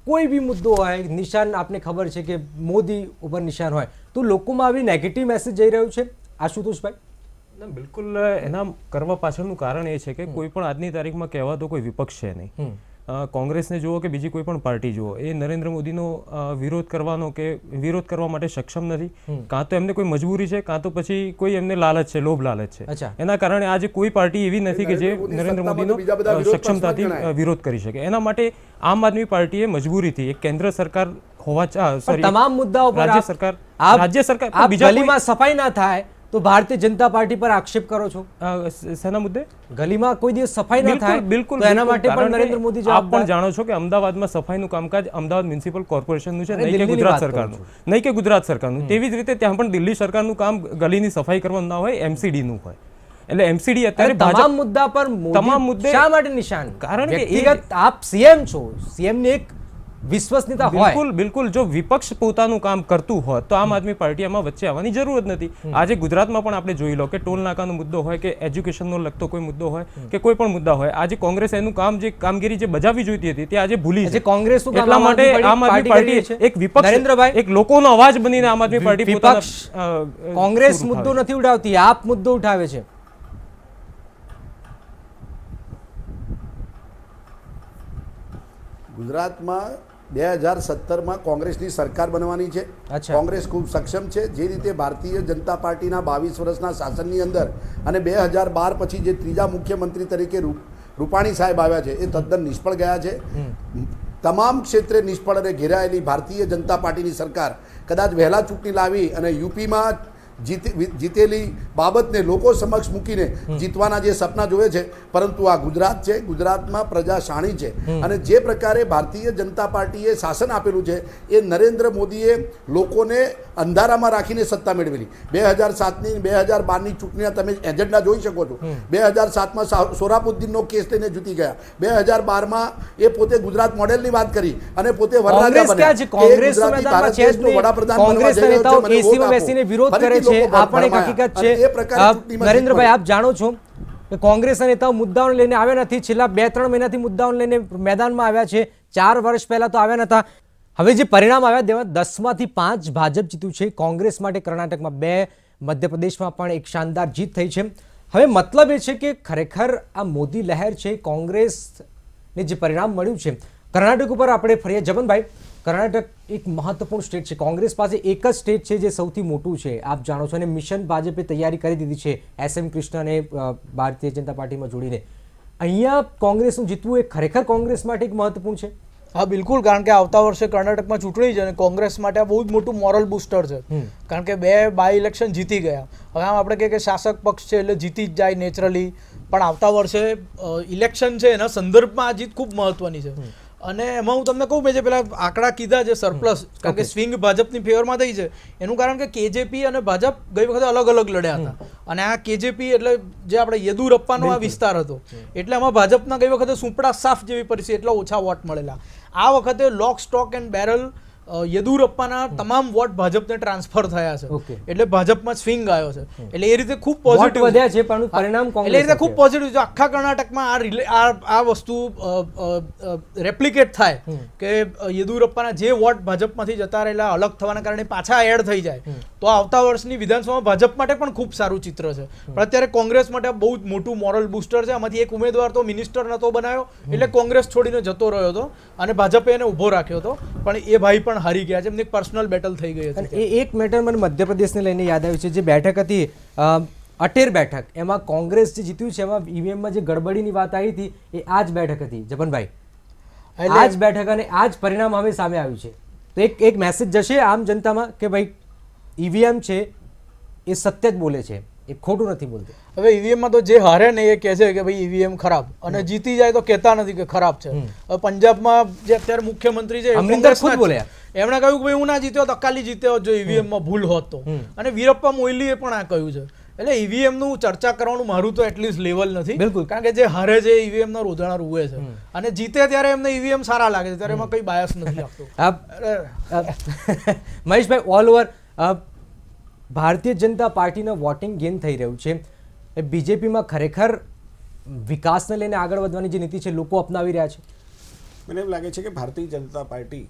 કોઈ બી મુદ્દો હોય, નિશાન આપને ખબર છે કે મોદી ઉપર નિશાન હોય તો લોકોમાં આવી નેગેટિવ મેસેજ જઈ રહ્યું છે. આશુતોષભાઈ બિલકુલ એના કરવા પાછળનું કારણ એ છે કે કોઈ પણ આજની તારીખમાં કહેવાતો કોઈ વિપક્ષ છે નહીં. કોંગ્રેસને જુઓ કે બીજી કોઈ પણ પાર્ટી જુઓ, એ નરેન્દ્ર મોદીનો વિરોધ કરવાનો કે વિરોધ કરવા માટે સક્ષમ નથી. કાં તો એમને કોઈ મજબૂરી છે, કાં તો પછી કોઈ એમને લાલચ છે, લોભ લાલચ છે. એના કારણે આજે કોઈ પાર્ટી એવી નથી કે જે નરેન્દ્ર મોદીનો સક્ષમતાથી વિરોધ કરી શકે. એના માટે આમ આદમી પાર્ટીએ મજબૂરીથી એક કેન્દ્ર સરકાર હોવા તમામ મુદ્દાઓ પર રાજ્ય સરકાર ગલીમાં સફાઈ ના થાય તો ભારતીય જનતા પાર્ટી પર આક્ષેપ કરો છો. શેના મુદ્દે? ગલીમાં કોઈ દિવસ સફાઈ ન થાય બિલકુલ, એના માટે પણ નરેન્દ્ર મોદી આપ પણ જાણો છો કે અમદાવાદમાં સફાઈનું કામકાજ અમદાવાદ મ્યુનિસિપલ કોર્પોરેશનનું છે, નહીં કે ગુજરાત સરકારનું, નહીં કે ગુજરાત સરકારનું. તેવી જ રીતે ત્યાં પણ દિલ્હી સરકારનું કામ ગલીની સફાઈ કરવાનું ના હોય, MCD નું હોય. એટલે MCD અત્યારે તમામ મુદ્દા પર તમામ મુદ્દે શા માટે નિશાન? કારણ કે આપ CM છો, CM ની એક વિશ્વસનીયતા હોય. બિલકુલ જો વિપક્ષ પોતાનું કામ કરતું હોય તો આમ આદમી પાર્ટી એમાં વચ્ચે આવવાની જરૂર જ નથી. આજે ગુજરાતમાં પણ આપણે જોઈ લો કે ટોલ નાકાનો મુદ્દો હોય કે એજ્યુકેશનનો લગતો કોઈ મુદ્દો હોય કે કોઈ પણ મુદ્દા હોય, આજે કોંગ્રેસ એનું કામગીરી જે બજાવવી જોઈતી હતી તે આજે ભૂલી છે. કોંગ્રેસ એટલા માટે આમ આદમી પાર્ટી એક વિપક્ષ, નરેન્દ્રભાઈ એક લોકોનો અવાજ બનીને આમ આદમી પાર્ટી પોતાના કોંગ્રેસ મુદ્દો નથી ઉઠાવતી, આપ મુદ્દો ઉઠાવે છે. ગુજરાતમાં 2017માં કોંગ્રેસની સરકાર બનવાની છે. કોંગ્રેસ ખૂબ સક્ષમ છે. જે રીતે ભારતીય જનતા પાર્ટીના 22 વર્ષના શાસનની અંદર અને 2012 પછી જે ત્રીજા મુખ્યમંત્રી તરીકે રૂપાણી સાહેબ આવ્યા છે એ તદ્દન નિષ્ફળ ગયા છે. તમામ ક્ષેત્રે નિષ્ફળ અને ઘેરાયેલી ભારતીય જનતા પાર્ટીની સરકાર કદાચ વહેલા ચૂંટણી લાવી અને યુપીમાં જીતેલી બાબતને લોકો સમક્ષ મૂકીને જીતવાના જે સપના જોવે છે, પરંતુ આ ગુજરાત છે. ગુજરાતમાં પ્રજા શાણી છે અને જે પ્રકારે ભારતીય જનતા પાર્ટીએ શાસન આપેલું છે એ નરેન્દ્ર મોદીએ લોકોને અંધારામાં રાખીને સત્તા મેળવેલી. 2007ની 2012ની ચૂંટણીના તમે એજન્ડા જોઈ શકો છો. 2007માં સોરાબુદ્દીનનો કેસ લઈને જીતી ગયા. 2012માં એ પોતે ગુજરાત મોડેલની વાત કરી અને પોતે વરરાજા બન્યા. કોંગ્રેસ વડાપ્રધાન વિરોધ કરે છે. આ પણ એક હકીકત છે. નરેન્દ્રભાઈ, આપ જાણો છો કે કોંગ્રેસના નેતાઓ મુદ્દાઓને લઈને આવ્યા નથી. છેલ્લા 2-3 મહિનાથી મુદ્દાઓને લઈને મેદાનમાં આવ્યા છે. 4 વર્ષ પહેલા તો આવ્યા નતા. હવે જે પરિણામ આવ્યા તેમાં 10માંથી 5 ભાજપ જીત્યું છે. કોંગ્રેસ માટે કર્ણાટકમાં 2, મધ્યપ્રદેશમાં પણ એક શાનદાર જીત થઈ છે. હવે મતલબ એ છે કે ખરેખર આ મોદી લહેર છે, કોંગ્રેસને જે પરિણામ મળ્યું છે. કર્ણાટક ઉપર આપણે ફરીએ. જબનભાઈ, કર્ણાટક એક મહત્વપૂર્ણ સ્ટેટ છે. કોંગ્રેસ પાસે એક જ સ્ટેટ છે જે સૌથી મોટું છે, આપ જાણો છો, અને મિશન ભાજપે તૈયારી કરી દીધી છે SM કૃષ્ણને ભારતીય જનતા પાર્ટીમાં જોડીને. અહીંયા કોંગ્રેસનું જીતવું એ ખરેખર કોંગ્રેસ માટે એક મહત્વપૂર્ણ છે. હા, બિલકુલ. કારણ કે આવતા વર્ષે કર્ણાટકમાં ચૂંટણી છે અને કોંગ્રેસ માટે આ બહુ જ મોટું મોરલ બુસ્ટર છે. કારણ કે 2 બાય ઇલેક્શન જીતી ગયા. હવે આમ આપણે કહીએ કે શાસક પક્ષ છે એટલે જીતી જ જાય નેચરલી, પણ આવતા વર્ષે ઇલેક્શન છે એના સંદર્ભમાં આ જીત ખૂબ મહત્વની છે. અને એમાં હું તમને કહું, મેં જે પેલા આંકડા કીધા છે સરપ્લસ, કારણ કે સ્વિંગ ભાજપની ફેવરમાં થઈ છે એનું કારણ કે KJP અને ભાજપ ગઈ વખતે અલગ અલગ લડ્યા હતા. અને આ KJP એટલે જે આપણે યેદુરપ્પાનો આ વિસ્તાર હતો એટલે આમાં ભાજપના ગઈ વખતે સુપડા સાફ જેવી પરિસ્થિતિ, એટલા ઓછા વોટ મળેલા. આ વખતે લોક સ્ટોક એન્ડ બેરલ યેદુરપ્પાના તમામ વોટ ભાજપને ટ્રાન્સફર થયા છે એટલે ભાજપમાં સ્વિંગ આવ્યો છે. એટલે એ રીતે ખૂબ પોઝિટિવ વધ્યા છે, પણ પરિણામ એટલે એ રીતે ખૂબ પોઝિટિવ છે. આખા કર્ણાટકમાં આ વસ્તુ રેપ્લિકેટ થાય કે યેદુરપ્પાના જે વોટ ભાજપમાંથી જતા રહેલા અલગ થવાના કારણે પાછા એડ થઈ જાય તો આવતા વર્ષની વિધાનસભામાં ભાજપ માટે પણ ખૂબ સારું ચિત્ર છે. પણ અત્યારે કોંગ્રેસ માટે બહુ જ મોટું મોરલ બુસ્ટર છે. આમાંથી એક ઉમેદવાર તો મિનિસ્ટર નતો બનાવ્યો એટલે કોંગ્રેસ છોડીને જતો રહ્યો હતો અને ભાજપે એને ઊભો રાખ્યો હતો, પણ એ ભાઈ પણ હારી ગયા છે. એમની પર્સનલ બેટલ થઈ ગઈ હતી. એ એક મેટર મને મધ્યપ્રદેશને લઈને યાદ આવ્યું છે. જે બેઠક હતી અટેર બેઠક, એમાં કોંગ્રેસ જે જીત્યું છે એમાં EVMમાં જે ગડબડીની વાત આવી હતી એ આ જ બેઠક હતી. જપનભાઈ, આ જ બેઠક અને આ જ પરિણામ હવે સામે આવ્યું છે. તો એક મેસેજ જશે આમ જનતામાં કે ભાઈ EVM છે એ સત્ય જ બોલે છે, એ ખોટું નથી બોલતું. હવે EVMમાં તો જે હારે ને એ કહે છે કે ભાઈ EVM ખરાબ, અને જીતી જાય તો કહેતા નથી કે ખરાબ છે. હવે પંજાબમાં જે અત્યારે મુખ્યમંત્રી છે અમરિંદર ખુદ બોલ્યા, એમણે કહ્યું કે ભાઈ હું ના જીત્યો તો અકાલી જીત્યો જો EVMમાં ભૂલ હોત તો. અને વીરપ્પા મોઇલીએ પણ આ કહ્યું છે. એટલે EVMનું ચર્ચા કરવાનું મારું તો એટલીસ્ટ લેવલ નથી. બિલકુલ, કારણ કે જે હારે છે EVMના રોજાણા રૂવે છે અને જીતે ત્યારે એમને EVM સારા લાગે છે, ત્યારે એમાં કઈ બાયસ નથી લાગતું. મહેશભાઈ, ઓલ ઓવર ભારતીય જનતા પાર્ટીનું વોટિંગ ગેઇન થઈ રહ્યું છે. બીજેપીમાં ખરેખર વિકાસને લઈને આગળ વધવાની જે નીતિ છે લોકો અપનાવી રહ્યા છે. મને એમ લાગે છે કે ભારતીય જનતા પાર્ટી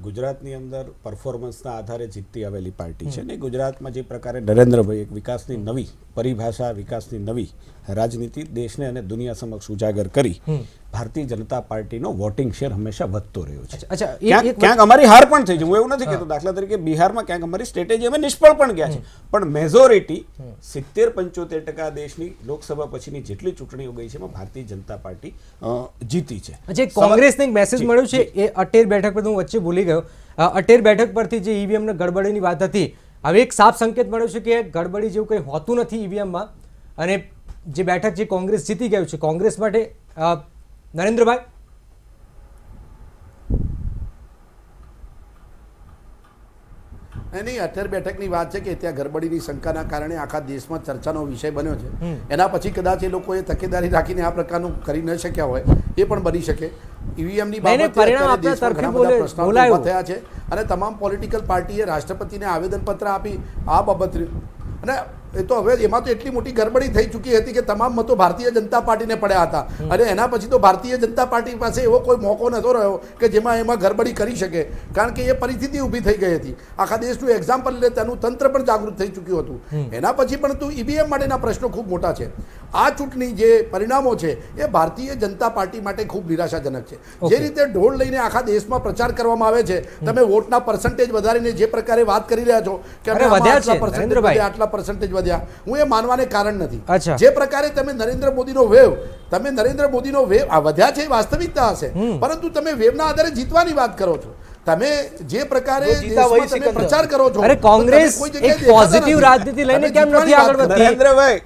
ગુજરાતની અંદર પરફોર્મન્સના આધારે જીતતી આવેલી પાર્ટી છે ને ગુજરાતમાં જે પ્રકારે નરેન્દ્રભાઈ એક વિકાસની નવી પરિભાષા, વિકાસની નવી રાજનીતિ દેશને અને દુનિયા સમક્ષ ઉજાગર કરી ભારતીય જનતા પાર્ટીનો વોટિંગ શેર હંમેશા વધતો રહ્યો છે. ક્યાંક અમારી હાર પણ થઈ છે, હું એવું નથી કહેતો. દાખલા તરીકે બિહારમાં ક્યાંક અમારી સ્ટ્રેટેજી અમે નિષ્ફળ પણ ગયા છે, પણ મેજોરિટી 70-75% દેશની લોકસભા પછીની જેટલી ચૂંટણીઓ ગઈ છે એમાં ભારતીય જનતા પાર્ટી જીતી છે. કોંગ્રેસને એક મેસેજ મળ્યો છે એ અટેર બેઠક પર, હું વચ્ચે ભૂલી ગયો. અટેર બેઠક પરથી જે EVM ને ગડબડીની વાત હતી, હવે એક સાફ સંકેત મળ્યો છે કે ગડબડી જેવું કંઈ હોતું નથી EVMમાં અને જે બેઠક જે કોંગ્રેસ જીતી ગયું છે. કોંગ્રેસ માટે નરેન્દ્રભાઈ, નહીં, અત્યારે બેઠકની વાત છે કે ત્યાં ગડબડીની શંકાના કારણે આખા દેશમાં ચર્ચાનો વિષય બન્યો છે. એના પછી કદાચ એ લોકોએ તકેદારી રાખીને આ પ્રકારનું કરી ન શક્યા હોય એ પણ બની શકે. EVMની બાબતે ઘણા બધા પ્રશ્નો ઊભા થયા છે અને તમામ પોલિટિકલ પાર્ટીએ રાષ્ટ્રપતિને આવેદનપત્ર આપી આ બાબત. અને એ તો હવે એમાં તો એટલી મોટી ગરબડી થઈ ચૂકી હતી કે તમામ મતો ભારતીય જનતા પાર્ટીને પડ્યા હતા અને એના પછી તો ભારતીય જનતા પાર્ટી પાસે એવો કોઈ મોકો નહોતો રહ્યો કે જેમાં એમાં ગરબડી કરી શકે, કારણ કે એ પરિસ્થિતિ ઊભી થઈ ગઈ હતી. આખા દેશનું એક્ઝામ્પલ લે તેનું તંત્ર પણ જાગૃત થઈ ચૂક્યું હતું. એના પછી પણ તું ઈવીએમ માટેના પ્રશ્નો ખૂબ મોટા છે. આ ચૂંટણી જે પરિણામો છે એ ભારતીય જનતા પાર્ટી માટે ખૂબ નિરાશાજનક છે. જે રીતે ઢોળ લઈને આખા દેશમાં પ્રચાર કરવામાં આવે છે, તમે વોટના પર્સન્ટેજ વધારીને જે પ્રકારે વાત કરી રહ્યા છો કે આટલા પર્સન્ટેજ વધ્યા, હું એ માનવાને કારણ નથી. જે પ્રકારે તમે નરેન્દ્ર મોદીનો વેવ આ વધ્યા છે એ વાસ્તવિકતા હશે, પરંતુ તમે વેવના આધારે જીતવાની વાત કરો છો. તમે જે પ્રકારે પ્રચાર કરો છો, અરે કોંગ્રેસ એક પોઝિટિવ રાજનીતિ લઈને કેમ નથી આગળ વધતી?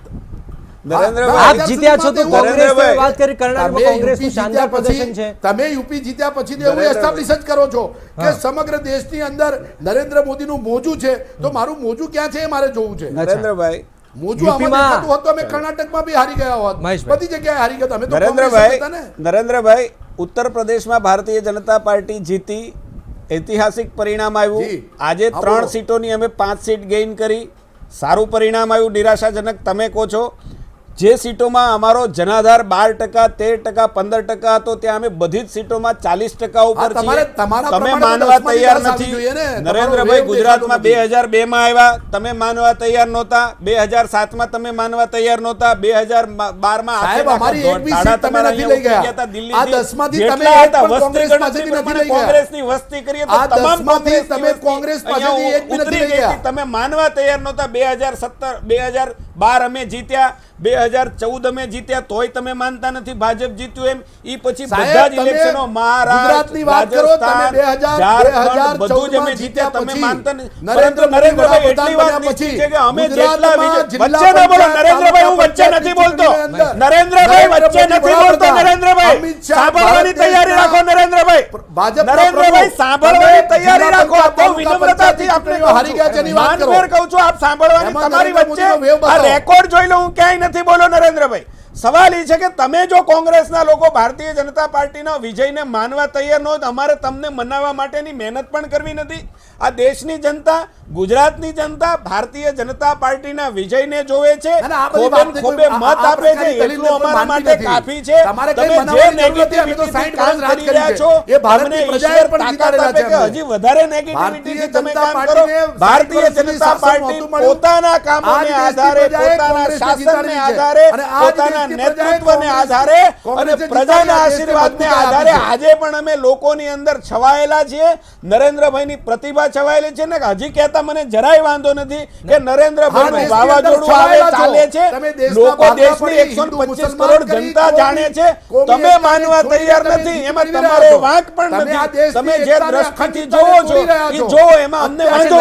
નરેન્દ્રભાઈ, આપ જીત્યા છો તો કોંગ્રેસની વાત કરી, કર્ણાટકમાં કોંગ્રેસનું શાનદાર પ્રદર્શન છે. તમે યુપી જીત્યા પછી એવું એસ્ટાબ્લિશ જ કરો છો કે સમગ્ર દેશની અંદર નરેન્દ્ર મોદીનું મોજું છે, તો મારું મોજું ક્યાં છે એ મારે જોવું છે. નરેન્દ્રભાઈ, મોજું આમાં દેખાતું હોત તો અમે કર્ણાટકમાં બી હારી ગયા હોત, બધી જગ્યાએ હારી ગયા. અમે તો નરેન્દ્રભાઈ, ઉત્તર પ્રદેશમાં ભારતીય જનતા પાર્ટી જીતી, ઐતિહાસિક પરિણામ આવ્યું. આજે 3 સીટોની અમે 5 સીટ ગેઇન કરી, સારું પરિણામ આવ્યું. નિરાશાજનક તમે કહો છો. જે સીટોમાં અમારો જનાધાર 12%, 13%, 15% હતો, ત્યાં અમે બધી જ સીટોમાં 40% ઉપર છીએ. તમે માનવા તૈયાર નથી. નરેન્દ્રભાઈ, ગુજરાતમાં 2002માં આવ્યા, તમે માનવા તૈયાર નહોતા. 2007માં તમે માનવા તૈયાર નહોતા. 2012માં કોંગ્રેસની વસ્તી કરીએ તો તમામ તમે માનવા તૈયાર નહોતા. 2017, 2012 અમે જીત્યા, 2014 અમે જીત્યા, તોય તમે માનતા નથી ભાજપ જીત્યું એમ. ઈ પછી બધા જ ઇલેક્શનો મહારાષ્ટ્રની વાત કરો, તમે 2000 બધું જ અમે જીત્યા, તમે માનતા નથી. નરેન્દ્રભાઈ, એટલી વાત નિશ્ચિત છે કે અમે જેટલા વચ્ચે ન બોલો. નરેન્દ્રભાઈ, હું વચ્ચે નથી બોલતો. નરેન્દ્રભાઈ, વચ્ચે નથી બોલતો. નરેન્દ્રભાઈ, સાંભળવાની તૈયારી રાખો. નરેન્દ્રભાઈ, સાંભળવાની તૈયારી રાખો. બહુ વિનમ્રતાથી આપણે હારી ગયા છે ની વાત કરો. માનવેર કહું છું, આપ સાંભળવાની તમારી વચ્ચે આ રેકોર્ડ જોઈ લો. હું ક્યાંય નથી બોલો. નરેન્દ્રભાઈ, સવાલ એ છે કે તમે જો કોંગ્રેસના લોકો ભારતીય જનતા પાર્ટીના વિજયને માનવા તૈયાર ન હોય તો અમારે તમને મનાવવા માટેની મહેનત પણ કરવી નથી. આ દેશની જનતા, ગુજરાતની જનતા ભારતીય જનતા પાર્ટીના વિજયને જોવે છે, ખોબે મત આપે છે, એટલું અમારા માટે કાફી છે. તમે જે નેગેટિવિટી કામ કરી રહ્યા છો, એ ભારતની પ્રજાએ પણ તાકાત આપે કે હજી વધારે નેગેટિવિટીથી તમે કામ કરો. ભારતીય જનતા પાર્ટી પોતાના કામોને આધારે, પોતાના શાસનને આધારે, પોતાના નેતૃત્વને આધારે અને પ્રજાના આશીર્વાદને આધારે આજે પણ અમે લોકોની અંદર છવાયેલા છીએ. નરેન્દ્રભાઈની પ્રતિભા છવાયેલી છે ને હજી કહેતા મને જરાય વાંધો નથી કે નરેન્દ્રભાઈ વાવાઝોડું આવે ચાલે છે. લોકો દેશની 125 કરોડ જનતા જાણે છે. તમે માનવા તૈયાર નથી, એમાં તમારો વાંક પણ નથી. તમે જે દ્રષ્ટિથી જોવો છો એ જોવો, એમાં અમને વાંધો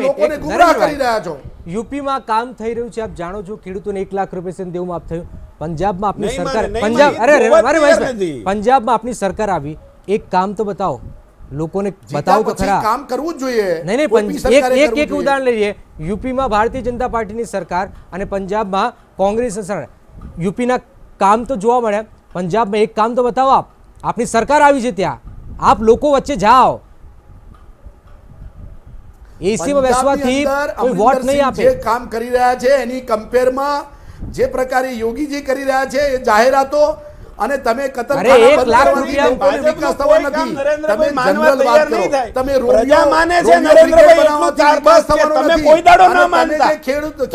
લોકોને ગુમરાહ કરી રહ્યા છો. યુપીમાં કામ થઈ રહ્યું છે, આપ જાણો છો. ખેડૂતોને 1 લાખ રૂપિયા સુધી દેવું માફ થયું. પંજાબમાં આપની સરકાર, પંજાબમાં આપની સરકાર આવી, એક કામ તો બતાવો, લોકોને બતાવો તો ખરા. કામ કરવું જ જોઈએ. નહીં, એક ઉદાહરણ લઈએ. યુપીમાં ભારતીય જનતા પાર્ટીની સરકાર અને પંજાબમાં કોંગ્રેસની સરકાર. યુપીના કામ તો જોવા મળ્યા, પંજાબમાં એક કામ તો બતાવો. આપ, આપની સરકાર આવી છે ત્યાં, આપ લોકો વચ્ચે જાઓ. એસીમાં બેસવાથી કોઈ વોટ નહીં આપે. જે કામ કરી રહ્યા છે એની કમ્પેરમાં જે પ્રકારે યોગીજી કરી રહ્યા છે એ જાહેરાતો અને તમે પ્રજા માને છે નરેન્દ્રભાઈ એટલું ચાર બસ કે તમે કોઈ દાડો ન માનતા,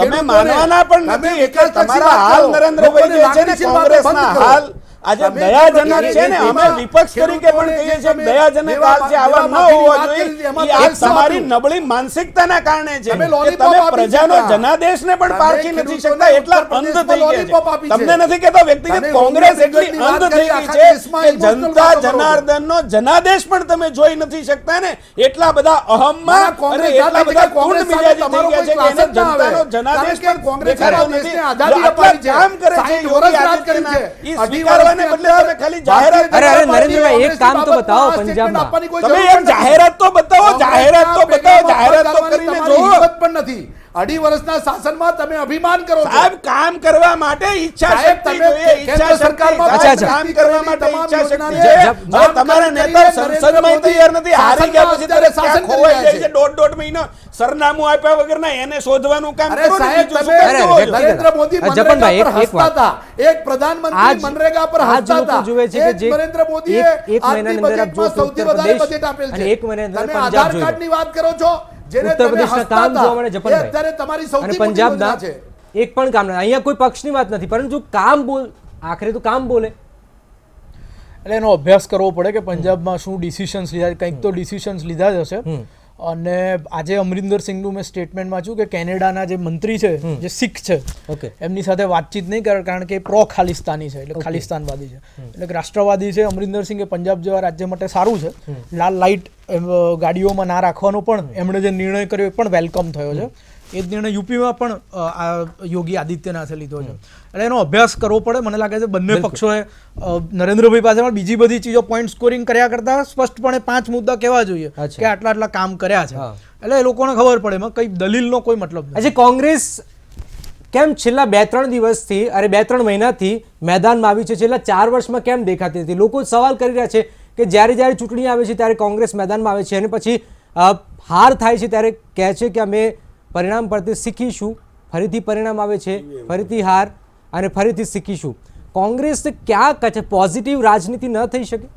તમે માનવાના પણ નથી. એટલે તમારા હાલ નરેન્દ્રભાઈ જે છે ને કોંગ્રેસના હાલ આજે દયાજનક છે ને, અમે વિપક્ષ તરીકે પણ કહીએ છીએ દયાજનક હાલ છે, આવા ન હોવા જોઈએ. આ તમારી નબળી માનસિકતાના કારણે છે કે તમે પ્રજાનો જનાદેશને પણ પારખી નથી શકતા, એટલા અંધ થઈ ગયા છે. તમને નથી કહેતો વ્યક્તિગત કોંગ્રેસ એટલી અંધ થઈ ગઈ છે કે જનતા જનાર્દનનો જનાદેશ પણ તમે જોઈ નથી શકતા ને, એટલા બધા અહમમાં અને એટલા બધા કુંડ મિજાજી થઈ ગયા છે કે એને જનતાનો જનાદેશ પણ દેખાતો નથી. આટલા કામ કરે છે યોગી આદિત્યનાથ, ઈ સ્વીકારવા કરવાને બદલે તમે ખાલી જાહેરાત અરે નરેન્દ્રભાઈ એક કામ તો બતાવો પંજાબમાં તમે એક જાહેરાત તો બતાવો જાહેરાત તો કરીને જો પણ નથી 2.5 વર્ષના શાસનમાં તમે અભિમાન કરો છો સાહેબ કામ કરવા માટે ઈચ્છા શક્તિ જોઈએ ઈચ્છા સરકારમાં કામ કરવા માટે ઈચ્છા શક્તિ છે તમારા નેતા સંસદમાં તૈયાર નથી હારી ગયા પછી ત્યારે શાસન ખોવાઈ જાય છે 1.5 મહિના સરનામું આપ્યા વગરના એને શોધવાનું કામ કરો નરેન્દ્ર મોદી મનરેગા પર હસતા હતા એક પ્રધાનમંત્રી મનરેગા પર હસતા હતા જુએ છે કે જે નરેન્દ્ર મોદીએ એક મહિનાની અંદર આપ જો સૌથી વધારે બજેટ આપેલ છે એક મહિનાની અંદર તમે પંજાબ આધાર કાર્ડની વાત કરો છો ઉત્તર પ્રદેશના કામ જોવા મળે જપનભાઈ અને પંજાબના એક પણ કામ નહીં અહીંયા કોઈ પક્ષની વાત નથી પરંતુ કામ બોલ આખરે તો કામ બોલે એટલે એનો અભ્યાસ કરવો પડે કે પંજાબમાં શું ડિસિશન્સ લીધા કંઈક તો ડિસિશન્સ લીધા જ હશે અને આજે અમરિંદર સિંહનું મેં સ્ટેટમેન્ટ વાંચ્યું કે કેનેડાના જે મંત્રી છે જે શીખ છે એમની સાથે વાતચીત નહીં કરે કારણ કે પ્રો ખાલિસ્તાની છે એટલે ખાલિસ્તાનવાદી છે એટલે કે રાષ્ટ્રવાદી છે અમરિંદર સિંહ એ પંજાબ જેવા રાજ્ય માટે સારું છે લાલ લાઇટ ગાડીઓમાં ના રાખવાનો પણ એમણે જે નિર્ણય કર્યો એ પણ વેલકમ થયો છે એ જ નિર્ણય યુપીમાં પણ યોગી આદિત્યનાથે લીધો છે એટલે એનો અભ્યાસ કરવો પડે મને લાગે છે બંને પક્ષોએ નરેન્દ્રભાઈ પાસે પણ બીજી બધી ચીજો પોઈન્ટ સ્કોરિંગ કર્યા કરતા સ્પષ્ટપણે 5 મુદ્દા કહેવા જોઈએ કે આટલા કામ કર્યા છે એટલે એ લોકોને ખબર પડે એમાં કઈ દલીલનો કોઈ મતલબ નથી. આજે કોંગ્રેસ કેમ છેલ્લા 2-3 દિવસથી અરે 2-3 મહિનાથી મેદાનમાં આવી છે છેલ્લા 4 વર્ષમાં કેમ દેખાતી નથી? લોકો સવાલ કરી રહ્યા છે કે જ્યારે ચૂંટણી આવે છે ત્યારે કોંગ્રેસ મેદાનમાં આવે છે અને પછી હાર થાય છે ત્યારે કહે છે કે અમે પરિણામ પરથી શીખીશું, ફરીથી પરિણામ આવે છે, ફરીથી હાર અને ફરીથી શીખીશું. કોંગ્રેસ ક્યાં પોઝિટિવ રાજનીતિ ન થઈ શકે?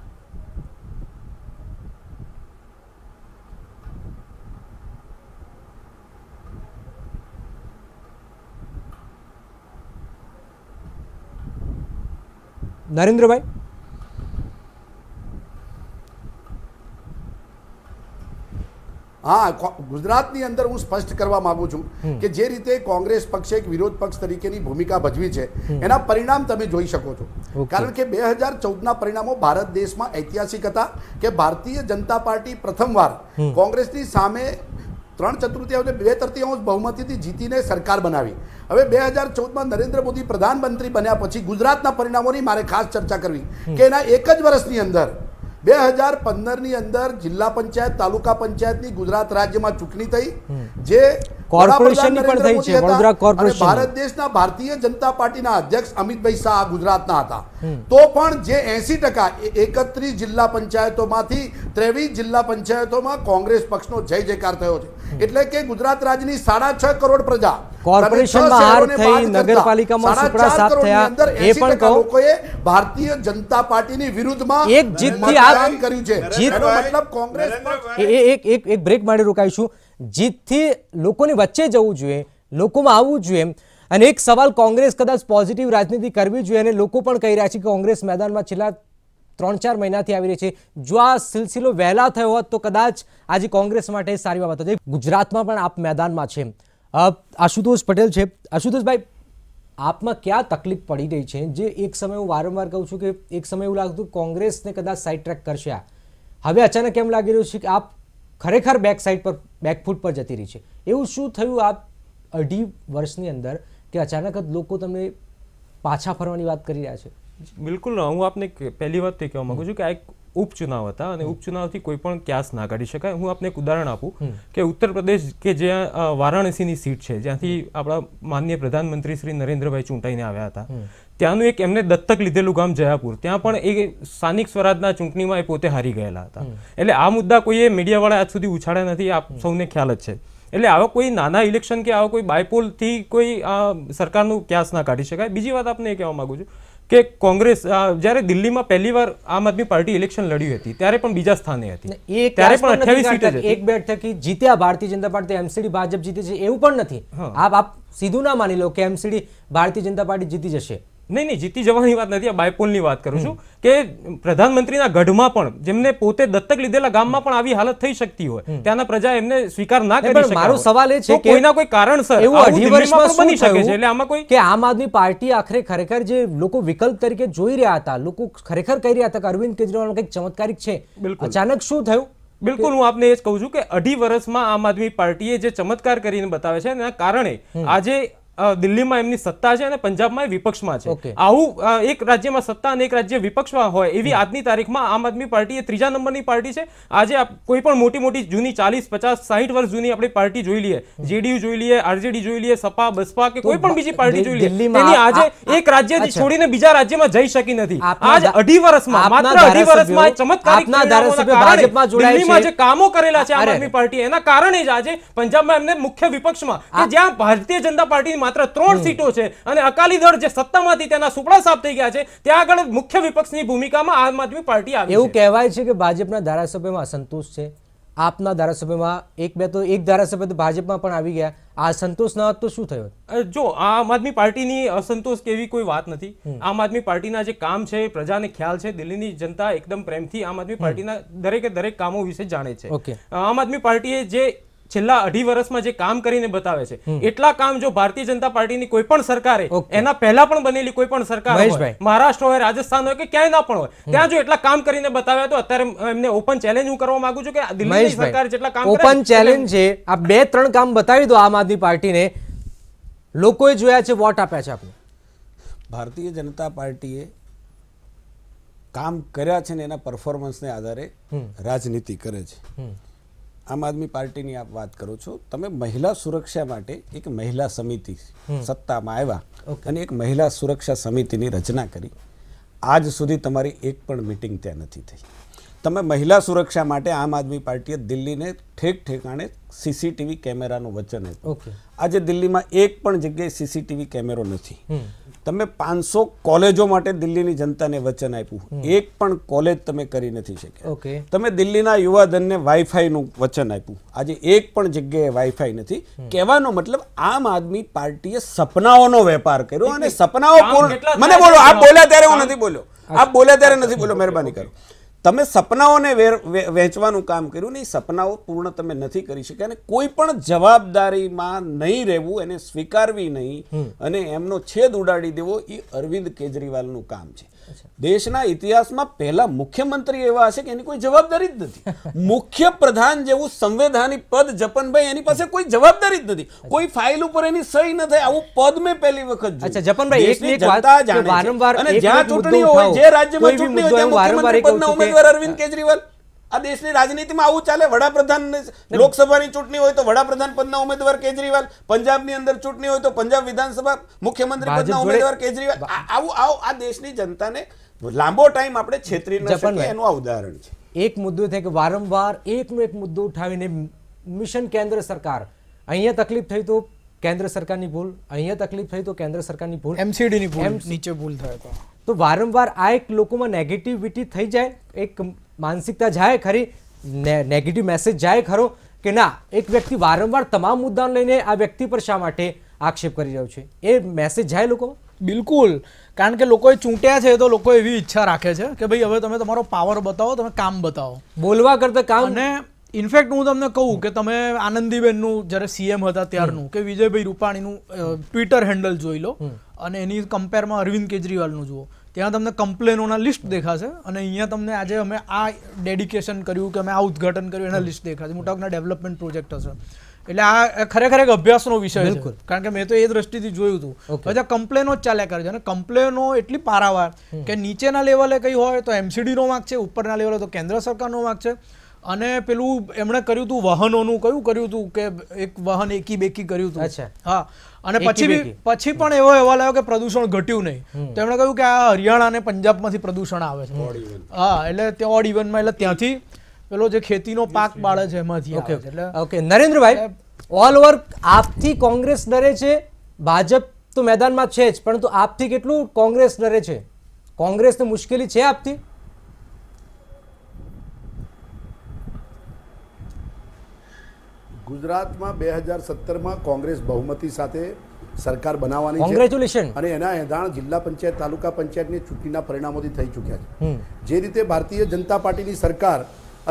નરેન્દ્રભાઈ હા, ગુજરાતની અંદર હું સ્પષ્ટ કરવા માંગુ છું કે જે રીતે કોંગ્રેસ પક્ષે એક વિરોધ પક્ષ તરીકેની ભૂમિકા ભજવી છે એના પરિણામ તમે જોઈ શકો છો. કારણ કે 2014ના પરિણામો ભારત દેશમાં ઐતિહાસિક હતા કે ભારતીય જનતા પાર્ટી પ્રથમવાર કોંગ્રેસની સામે 3/4 અને 2/3 બહુમતીથી જીતીને સરકાર બનાવી. હવે 2014માં નરેન્દ્ર મોદી પ્રધાનમંત્રી બન્યા પછી ગુજરાતના પરિણામોની મારે ખાસ ચર્ચા કરવી કે એના એક જ વર્ષની અંદર 2015ની અંદર જિલ્લા પંચાયત તાલુકા પંચાયતની ગુજરાત રાજ્યમાં ચૂંટણી થઈ જે કોર્પોરેશનની પણ થઈ છે વડોદરા કોર્પોરેશન. ભારત દેશના ભારતીય જનતા પાર્ટીના અધ્યક્ષ અમિતભાઈ શાહ ગુજરાતના હતા. તો પણ જે 80% 31 જિલ્લા પંચાયતોમાંથી 23 જિલ્લા પંચાયતોમાં કોંગ્રેસ પક્ષનો જય જયકાર થયો છે. એટલે કે ગુજરાત રાજ્યની 6.5 કરોડ પ્રજા કોર્પોરેશનમાં હાર થઈ, નગરપાલિકામાં સુપડા સાફ થયા, એ પણ કહો લોકોએ ભારતીય જનતા પાર્ટીની વિરુદ્ધમાં એક જીતથી આ કર્યું છે. એનો મતલબ કોંગ્રેસ એક બ્રેક માટે રોકાઈશું. જીતથી લોકોની વચ્ચે જવું જોઈએ, લોકોમાં આવવું જોઈએ અને એક સવાલ કોંગ્રેસ કદાચ પોઝિટિવ રાજનીતિ કરવી જોઈએ અને લોકો પણ કહી રહ્યા છે કે કોંગ્રેસ મેદાનમાં છેલ્લા 3-4 મહિનાથી આવી રહી છે. જો આ સિલસિલો વહેલા થયો હોત તો કદાચ આજે કોંગ્રેસ માટે સારી બાબત હતી. ગુજરાતમાં પણ આપ મેદાનમાં છે. આશુતોષ પટેલ છે. આશુતોષભાઈ, આપમાં ક્યાં તકલીફ પડી રહી છે? જે એક સમય હું વારંવાર કહું છું કે એક સમય એવું લાગતું કોંગ્રેસને કદાચ સાઈડ ટ્રેક કરશે, હવે અચાનક એમ લાગી રહ્યું છે કે આપ ખરેખર બેકફૂટ પર જતી રહી છે. એવું શું થયું આપ 2.5 વર્ષની અંદર કે અચાનક જ લોકો તમને પાછા ફરવાની વાત કરી રહ્યા છે? બિલકુલ, હું આપને પહેલી વાત તે કહેવા માંગુ છું કે આ એક ઉપચુનાવ હતા અને ઉપચુનાવથી કોઈ પણ ક્યાસ ના કાઢી શકાય. હું આપને એક ઉદાહરણ આપું કે ઉત્તર પ્રદેશ કે જ્યાં વારાણસીની સીટ છે, જ્યાંથી આપણા માનનીય પ્રધાનમંત્રી શ્રી નરેન્દ્રભાઈ ચૂંટાઈને આવ્યા હતા, ત્યાંનું એક એમને દત્તક લીધેલું ગામ જયાપુર, ત્યાં પણ એ સ્થાનિક સ્વરાજના ચૂંટણીમાં એ પોતે હારી ગયેલા હતા. એટલે આ મુદ્દા કોઈએ મીડિયાવાળા આજ સુધી ઉછાળ્યા નથી, આપ સૌને ખ્યાલ જ છે. એટલે આવા કોઈ નાના ઇલેક્શન કે આવા કોઈ બાયપોલથી કોઈ સરકારનું ક્યાસ ના કાઢી શકાય. બીજી વાત આપને એ કહેવા માંગુ છું કે કોંગ્રેસ જ્યારે દિલ્હીમાં પહેલીવાર આમ આદમી પાર્ટી ઇલેક્શન લડી હતી ત્યારે પણ બીજા સ્થાને હતી, ત્યારે પણ 28 સીટ હતી. એક બેઠકથી જીત્યા ભારતીય જનતા પાર્ટી, એમસીડી ભાજપ જીતે છે એવું પણ નથી. આપ સીધું ના માની લો કે એમસીડી ભારતીય જનતા પાર્ટી જીતી જશે. નહીં, જીતી જવાની વાત નથી, આ બાયપોલની વાત કરું છું કે પ્રધાનમંત્રીના ગઢમાં પણ જેમને પોતે દત્તક લીધેલા ગામમાં પણ આવી હાલત થઈ શકતી હોય, ત્યાંના પ્રજા એમને સ્વીકાર ના કરી શકે. મારો સવાલ એ છે કે કોઈના કોઈ કારણસર એવું 2.5 વર્ષમાં બની શકે છે. એટલે આમાં કોઈ કે આમ આદમી પાર્ટી આખરે ખરેખર જે લોકો વિકલ્પ તરીકે જોઈ રહ્યા હતા, લોકો ખરેખર કહી રહ્યા હતા કે અરવિંદ કેજરીવાલ કંઈક ચમત્કારિક છે, અચાનક શું થયું? બિલકુલ, હું આપને એ જ કહું છું કે 2.5 વર્ષમાં આમ આદમી પાર્ટીએ જે ચમત્કાર કરીને બતાવે છે એના કારણે આજે દિલ્હીમાં એમની સત્તા છે અને પંજાબમાં એ વિપક્ષમાં છે. Okay. આવું એક રાજ્યમાં સત્તા અને એક રાજ્ય વિપક્ષમાં હોય એવી આજની તારીખમાં આમ આદમી પાર્ટી એ ત્રીજા નંબરની પાર્ટી છે. આજે કોઈ પણ મોટી મોટી જૂની 40, 50, 60 વર્ષ જૂની આપણી પાર્ટી જોઈ લઈએ, જેડીયુ જોઈ લઈએ, આરજેડી જોઈ લઈએ, સપા, બસપા કે કોઈ પણ બીજી પાર્ટી જોઈ લઈએ, તેની આજે એક રાજ્ય છોડીને બીજા રાજ્યમાં જઈ શકી નથી. આજ 2.5 વર્ષમાં, માત્ર 2.5 વર્ષમાં ચમત્કારિક પરિણામોના કારણે દિલ્હીમાં જે કામો કરેલા છે આમ આદમી પાર્ટી, એના કારણે જ આજે પંજાબમાં એમને મુખ્ય વિપક્ષમાં, કે જ્યાં ભારતીય જનતા પાર્ટીની માત્ર 3 સીટો છે અને અકાલી દળ જે સત્તામાંથી તેના સુપડા સાફ થઈ ગયા છે, ત્યાં આગળ મુખ્ય વિપક્ષની ભૂમિકામાં આમ આદમી પાર્ટી આવી છે. એવું કહેવાય છે કે ભાજપના ધારાસભ્યમાં અસંતોષ છે. આપના ધારાસભ્યમાં એક ધારાસભ્ય તો ભાજપમાં પણ આવી ગયા. આ સંતોષ ન હોત તો શું થયું? જો આમ આદમી પાર્ટીની અસંતોષ કેવી કોઈ વાત નથી. આમ આદમી પાર્ટીના જે કામ છે પ્રજાને ખ્યાલ છે. દિલ્હીની જનતા એકદમ પ્રેમથી આમ આદમી પાર્ટીના દરેક કામો વિશે જાણે છે. આમ આદમી પાર્ટીએ જે છેલ્લા 2.5 વર્ષમાં જે કામ કરીને બતાવે છે, એટલા કામ જો ભારતીય જનતા પાર્ટીની કોઈ પણ સરકારે, એના પહેલા પણ બનેલી કોઈ પણ સરકાર હોય, મહારાષ્ટ્ર હોય, રાજસ્થાન હોય કે ક્યાંય ના પણ હોય, ત્યાં જો એટલા કામ કરીને બતાવ્યા તો અત્યારે એમને ઓપન ચેલેન્જ હું કરવા માંગુ છું કે દિલ્હીની સરકાર જેટલા કામ કરે, ઓપન ચેલેન્જ છે. આ 2-3 કામ બતાવી દો આમ આદમી પાર્ટીને, લોકોએ જોયા છે, વોટ આપ્યા છે આપને. ભારતીય જનતા પાર્ટીએ કામ કર્યા છે ને એના પરફોર્મન્સને આધારે રાજનીતિ કરે છે. આમ આદમી પાર્ટીની આપ વાત કરો છો, તમે મહિલા સુરક્ષા માટે એક મહિલા સમિતિ સત્તામાં આવ્યા અને એક મહિલા સુરક્ષા સમિતિની રચના કરી. આજ સુધી તમારી એક પણ મીટિંગ ત્યાં નથી થઈ. તમે મહિલા સુરક્ષા માટે આમ આદમી પાર્ટીએ દિલ્હીને ઠેક ઠેકાણે સીસીટીવી કેમેરાનું વચન આપ્યું. આજે દિલ્હીમાં એક પણ જગ્યાએ સીસીટીવી કેમેરો નથી. તમે 500 કોલેજો માટે દિલ્હીની જનતાને વચન આપ્યું, એક પણ કોલેજ તમે કરી નથી શક્યા. તમે દિલ્હીના યુવાધનને વાઈફાઈનું વચન આપ્યું, આજે એક પણ જગ્યાએ વાઈફાઈ નથી. કહેવાનો મતલબ આમ આદમી પાર્ટીએ સપનાઓનો વેપાર કર્યો અને સપનાઓ મને બોલો, આપ બોલ્યા ત્યારે હું નથી બોલ્યો, આપ બોલ્યા ત્યારે નથી બોલ્યો, મહેરબાની કરો. તમે સપનાઓને વહેંચવાનું કામ કર્યું ને, સપનાઓ પૂર્ણ તમે નથી કરી શક્યા અને કોઈ પણ જવાબદારીમાં નહીં રહેવું, એને સ્વીકારવી નહીં અને એમનો છેદ ઉડાડી દેવો, એ અરવિંદ કેજરીવાલનું કામ છે. દેશના ઇતિહાસમાં પહેલા મુખ્યમંત્રી એવા હશે કે એની કોઈ જવાબદારી જ નથી. મુખ્ય પ્રધાન જેવું સંવૈધાનિક પદ જપનભાઈ, એની પાસે કોઈ જવાબદારી જ નથી. કોઈ ફાઇલ ઉપર એની સહી ન થાય, આવું પદ મેં પહેલી વખત જોયું. જપનભાઈ, દેશની જનતા જાણે છે અને જ્યાં ચૂંટણી હોય, જે રાજ્યમાં ચૂંટણી હોય ત્યાં મુખ્યમંત્રી પદના ઉમેદવાર અરવિંદ કેજરીવાલ. આ દેશની રાજનીતિમાં આવું ચાલે. વડાપ્રધાન લોકસભાની ચૂંટણી હોય તો વડાપ્રધાન પદના ઉમેદવાર કેજરીવાલ, પંજાબની અંદર ચૂંટણી હોય તો પંજાબ વિધાનસભા મુખ્યમંત્રી પદના ઉમેદવાર કેજરીવાલ. આવું આ દેશની જનતાને લાંબો ટાઈમ આપણે છેતરી ન શકીએ, એનું આ ઉદાહરણ છે. એક મુદ્દો છે કે વારંવાર એકનો એક મુદ્દો ઉઠાવીને મિશન કેન્દ્ર સરકાર, અહીંયા તકલીફ થઈ તો કેન્દ્ર સરકારની ભૂલ, અહીંયા તકલીફ થઈ તો કેન્દ્ર સરકારની ભૂલ, એમસીડીની ભૂલ, નીચે ભૂલ થાય તો વારંવાર આ એક લોકોમાં નેગેટિવિટી થઈ જાય, એક માનસિકતા જાય ખરી, નેગેટિવ મેસેજ જાય ખરો કે ના, એક વ્યક્તિ વારંવાર તમામ મુદ્દાને લઈને આ વ્યક્તિ પર શા માટે આક્ષેપ કરી રહ્યો છે, એ મેસેજ જાય લોકોમાં? બિલકુલ, કારણ કે લોકોએ ચૂંટ્યા છે તો લોકો એવી ઈચ્છા રાખે છે કે ભાઈ હવે તમે તમારો પાવર બતાવો, તમે કામ બતાવો, બોલવા કરતા કામ. અને ઇનફેક્ટ હું તમને કહું કે તમે આનંદીબેનનું જ્યારે સીએમ હતા ત્યારનું કે વિજયભાઈ રૂપાણીનું ટ્વિટર હેન્ડલ જોઈ લો અને એની કમ્પેરમાં અરવિંદ કેજરીવાલનું જુઓ, ત્યાં તમને કમ્પ્લેનોના લિસ્ટ દેખાશે અને અહીંયા તમને આજે અમે આ ડેડિકેશન કર્યું કે અમે આ ઉદ્ઘાટન કર્યું એના લિસ્ટ દેખાશે. મોટાભાગના ડેવલપમેન્ટ પ્રોજેક્ટ હશે. એટલે આ ખરેખર એક અભ્યાસનો વિષય છે, કારણ કે મેં તો એ દ્રષ્ટિથી જોયું હતું. બધા કમ્પ્લેનો જ ચાલ્યા કરે છે અને કમ્પ્લેનો એટલી પારાવાર કે નીચેના લેવલે કઈ હોય તો એમસીડીનો વાંક છે, ઉપરના લેવલે તો કેન્દ્ર સરકારનો વાંક છે. અને પેલું એમણે કર્યું હતું વાહનોનું, કયું કર્યું હતું કે એક વાહન એકી બેકી કર્યું હતું. હા, અને પછી પણ એવો અહેવાલ આવ્યો કે પ્રદૂષણ ઘટ્યું નહીં, તો એમણે કહ્યું કે આ હરિયાણા અને પંજાબમાંથી પ્રદૂષણ આવે છે. હા, એટલે ત્યાં ઓડ ઇવનમાં, એટલે ત્યાંથી પેલો જે ખેતીનો પાક બાળે છે એમાંથી. ઓકે નરેન્દ્રભાઈ, ઓલ ઓવર આપથી કોંગ્રેસ ડરે છે, ભાજપ તો મેદાનમાં છે જ, પરંતુ આપથી કેટલું કોંગ્રેસ ડરે છે? કોંગ્રેસને મુશ્કેલી છે આપથી? ગુજરાતમાં 2017માં કોંગ્રેસ બહુમતી સાથે સરકાર બનાવવાની છે. કોંગ્રેચ્યુલેશન. અને એના એંધાણ જિલ્લા પંચાયત, તાલુકા પંચાયતની ચૂંટણીના પરિણામોથી થઈ ચૂક્યા છે. જે રીતે ભારતીય જનતા પાર્ટીની સરકાર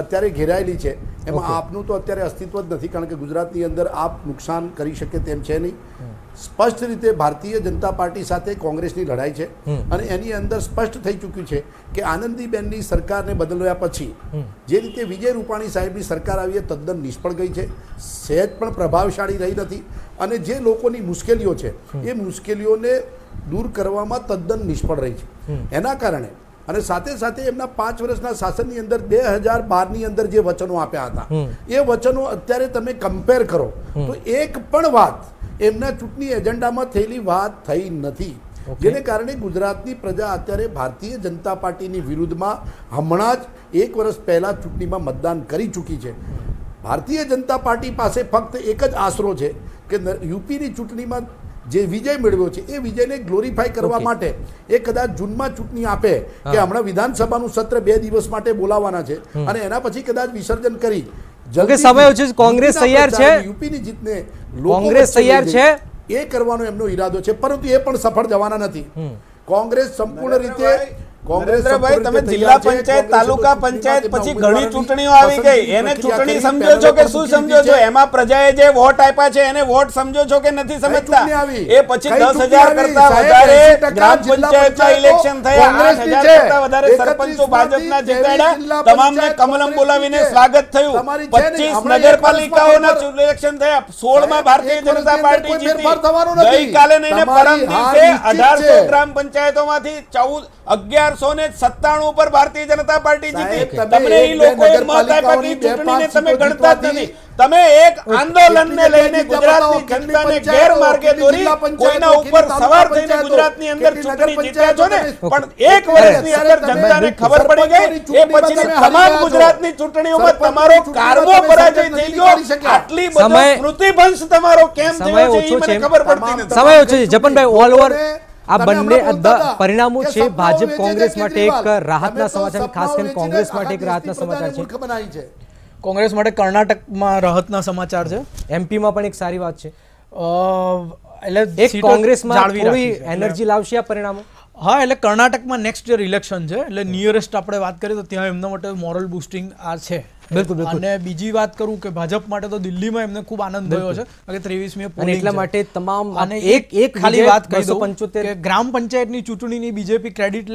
અત્યારે ઘેરાયેલી છે, એમાં આપનું તો અત્યારે અસ્તિત્વ જ નથી, કારણ કે ગુજરાતની અંદર આપ નુકસાન કરી શકે તેમ છે નહીં. સ્પષ્ટ રીતે ભારતીય જનતા પાર્ટી સાથે કોંગ્રેસની લડાઈ છે અને એની અંદર સ્પષ્ટ થઈ ચૂક્યું છે કે આનંદીબેનની સરકારને બદલ્યા પછી જે રીતે વિજય રૂપાણી સાહેબની સરકાર આવી એ તદ્દન નિષ્ફળ ગઈ છે, સહેજ પણ પ્રભાવશાળી રહી નથી અને જે લોકોની મુશ્કેલીઓ છે એ મુશ્કેલીઓને દૂર કરવામાં તદ્દન નિષ્ફળ રહી છે. એના કારણે અને સાથે સાથે એમના 5 વર્ષના શાસનની અંદર 2012ની અંદર જે વચનો આપ્યા હતા એ વચનો અત્યારે તમે કમ્પેર કરો તો એક પણ વાત એમના ચૂંટણી એજન્ડામાં થયેલી વાત થઈ નથી, જેને કારણે ગુજરાતની પ્રજા અત્યારે ભારતીય જનતા પાર્ટીની વિરુદ્ધમાં હમણાં જ 1 વર્ષ પહેલા ચૂંટણીમાં મતદાન કરી ચૂકી છે. ભારતીય જનતા પાર્ટી પાસે ફક્ત એક જ આશરો છે કે યુપીની ચૂંટણીમાં જે વિજય મેળવ્યો છે એ વિજયને ગ્લોરીફાઈ કરવા માટે એ કદાચ જૂનમાં ચૂંટણી આપે કે હમણાં વિધાનસભાનું સત્ર 2 દિવસ માટે બોલાવવાના છે અને એના પછી કદાચ વિસર્જન કરી સમય છે. કોંગ્રેસ તૈયાર છે, યુપીની જીતને કોંગ્રેસ તૈયાર છે એ કરવાનો એમનો ઈરાદો છે, પરંતુ એ પણ સફળ જવાના નથી. કોંગ્રેસ સંપૂર્ણ રીતે નરેન્દ્રભાઈ, તમે જિલ્લા પંચાયત, તાલુકા પંચાયત પછી ઘણી ચૂંટણીઓ આવી ગઈ, એને ચૂંટણી સમજો છો કે શું સમજો છો? એમાં પ્રજાએ જે વોટ આપ્યા છે એને વોટ સમજો છો કે નથી સમજતા? એ પછી 10,000 કરતા વધારે ગ્રામ પંચાયતના ઇલેક્શન થયા, 8,000 કરતા વધારે સરપંચો ભાજપના જીતાડ્યા, તમામને કમલમ બોલાવીને સ્વાગત થયું. 25 નગરપાલિકાઓના ઇલેક્શન થયા, 16માં ભારતીય જનતા પાર્ટી જીતી. ગઈકાલે નહીં પરમ દિવસે 1800 ગ્રામ પંચાયતોમાંથી 1197 પર ભારતીય જનતા પાર્ટી જીતી. તમને એ લોકોએ મત આપ્યા કે ચૂંટણીને તમે ગણતા જ નથી. તમે એક આંદોલનને લઈને ગુજરાતની જનતાને ગેરમાર્ગે દોરી કોઈના ઉપર સવાર થઈને ગુજરાતની અંદર ચૂંટણી જીત્યા છો ને, પણ 1 વર્ષની અંદર જનતાને ખબર પડી ગઈ એ પછીની તમામ ગુજરાતની ચૂંટણીઓમાં તમારો કારમો પરાજય થઈ ગયો. આટલી બધો સ્મૃતિભંશ તમારો કેમ થયો છે એ મને ખબર પડતી નથી. સમય ઓછો છે. જપનભાઈ, ઓલ ઓવર આ બંને પરિણામો છે ભાજપ કોંગ્રેસ માટે એક રાહતના સમાચાર, ખાસ કરીને કોંગ્રેસ માટે એક રાહતના સમાચાર છે. કોંગ્રેસ માટે કર્ણાટકમાં રાહતના સમાચાર છે, એમપીમાં પણ એક સારી વાત છે. એટલે એક કોંગ્રેસમાં થોડી એનર્જી લાવશે આ પરિણામો. હા, એટલે કર્ણાટકમાં નેક્સ્ટ યર ઇલેક્શન છે, એટલે નિયરેસ્ટ આપણે વાત કરીએ તો ત્યાં એમના માટે મોરલ બુસ્ટિંગ આ છે. બિલકુલ. અને બીજી વાત કરું કે ભાજપ માટે તો દિલ્હીમાં એમને ખૂબ આનંદ થયો છે કે 23મી અને એટલા માટે તમામ અને એક ખાલી વાત કહી દઉં કે ગ્રામ પંચાયતની ચૂંટણીની બીજેપી ક્રેડિટ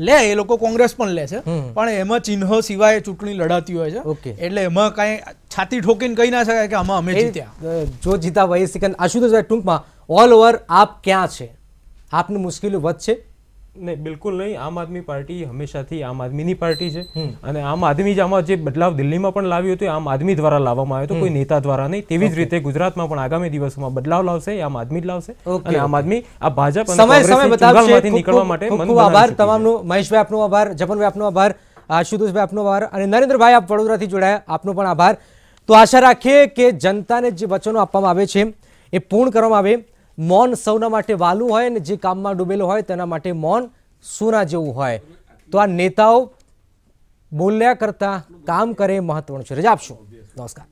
લે એ લોકો કોંગ્રેસ પણ લે છે, પણ એમાં ચિહ્ન સિવાય ચૂંટણી લડાતી હોય છે, એટલે એમાં કઈ છાતી ઠોકીને કહી ના શકાય કે આમાં અમે જીત્યા. જો જીતા વહી સિકંદ. આશુતોષભાઈ, ટૂંકમાં ઓલ ઓવર આપ ક્યાં છે? આપની મુશ્કેલી વધશે? નહીં, બિલકુલ નહીં. આમ આદમી પાર્ટી હંમેશાથી આમ આદમીની પાર્ટી છે અને આમ આદમી જ આમાં જે બદલાવ દિલ્હીમાં પણ લાવ્યો હતો આમ આદમી દ્વારા લાવવામાં આવ્યો હતો, કોઈ નેતા દ્વારા નહીં. તેવી જ રીતે ગુજરાતમાં પણ આગામી દિવસોમાં બદલાવ લાવશે આમ આદમી જ લાવશે અને આમ આદમી આ ભાજપ અને કોંગ્રેસની ચુંગાલમાંથી નીકળવા માટે ખૂબ આભાર તમામનો. મહેશભાઈ આપનો આભાર, જપનભાઈ આપનો આભાર, આશુતોષભાઈ આપનો આભાર અને નરેન્દ્રભાઈ આપ વડોદરાથી જોડાયા, આપનો પણ આભાર. તો આશા રાખીએ કે જનતાને જે વચનો આપવામાં આવે છે એ પૂર્ણ કરવામાં આવે. મૌન સૌના માટે વાલું હોય અને જે કામમાં ડૂબેલો હોય તેના માટે મૌન સોના જેવું હોય. તો આ નેતાઓ બોલ્યા કરતા કામ કરે મહત્વનું છે. રજા આપશો. નમસ્કાર.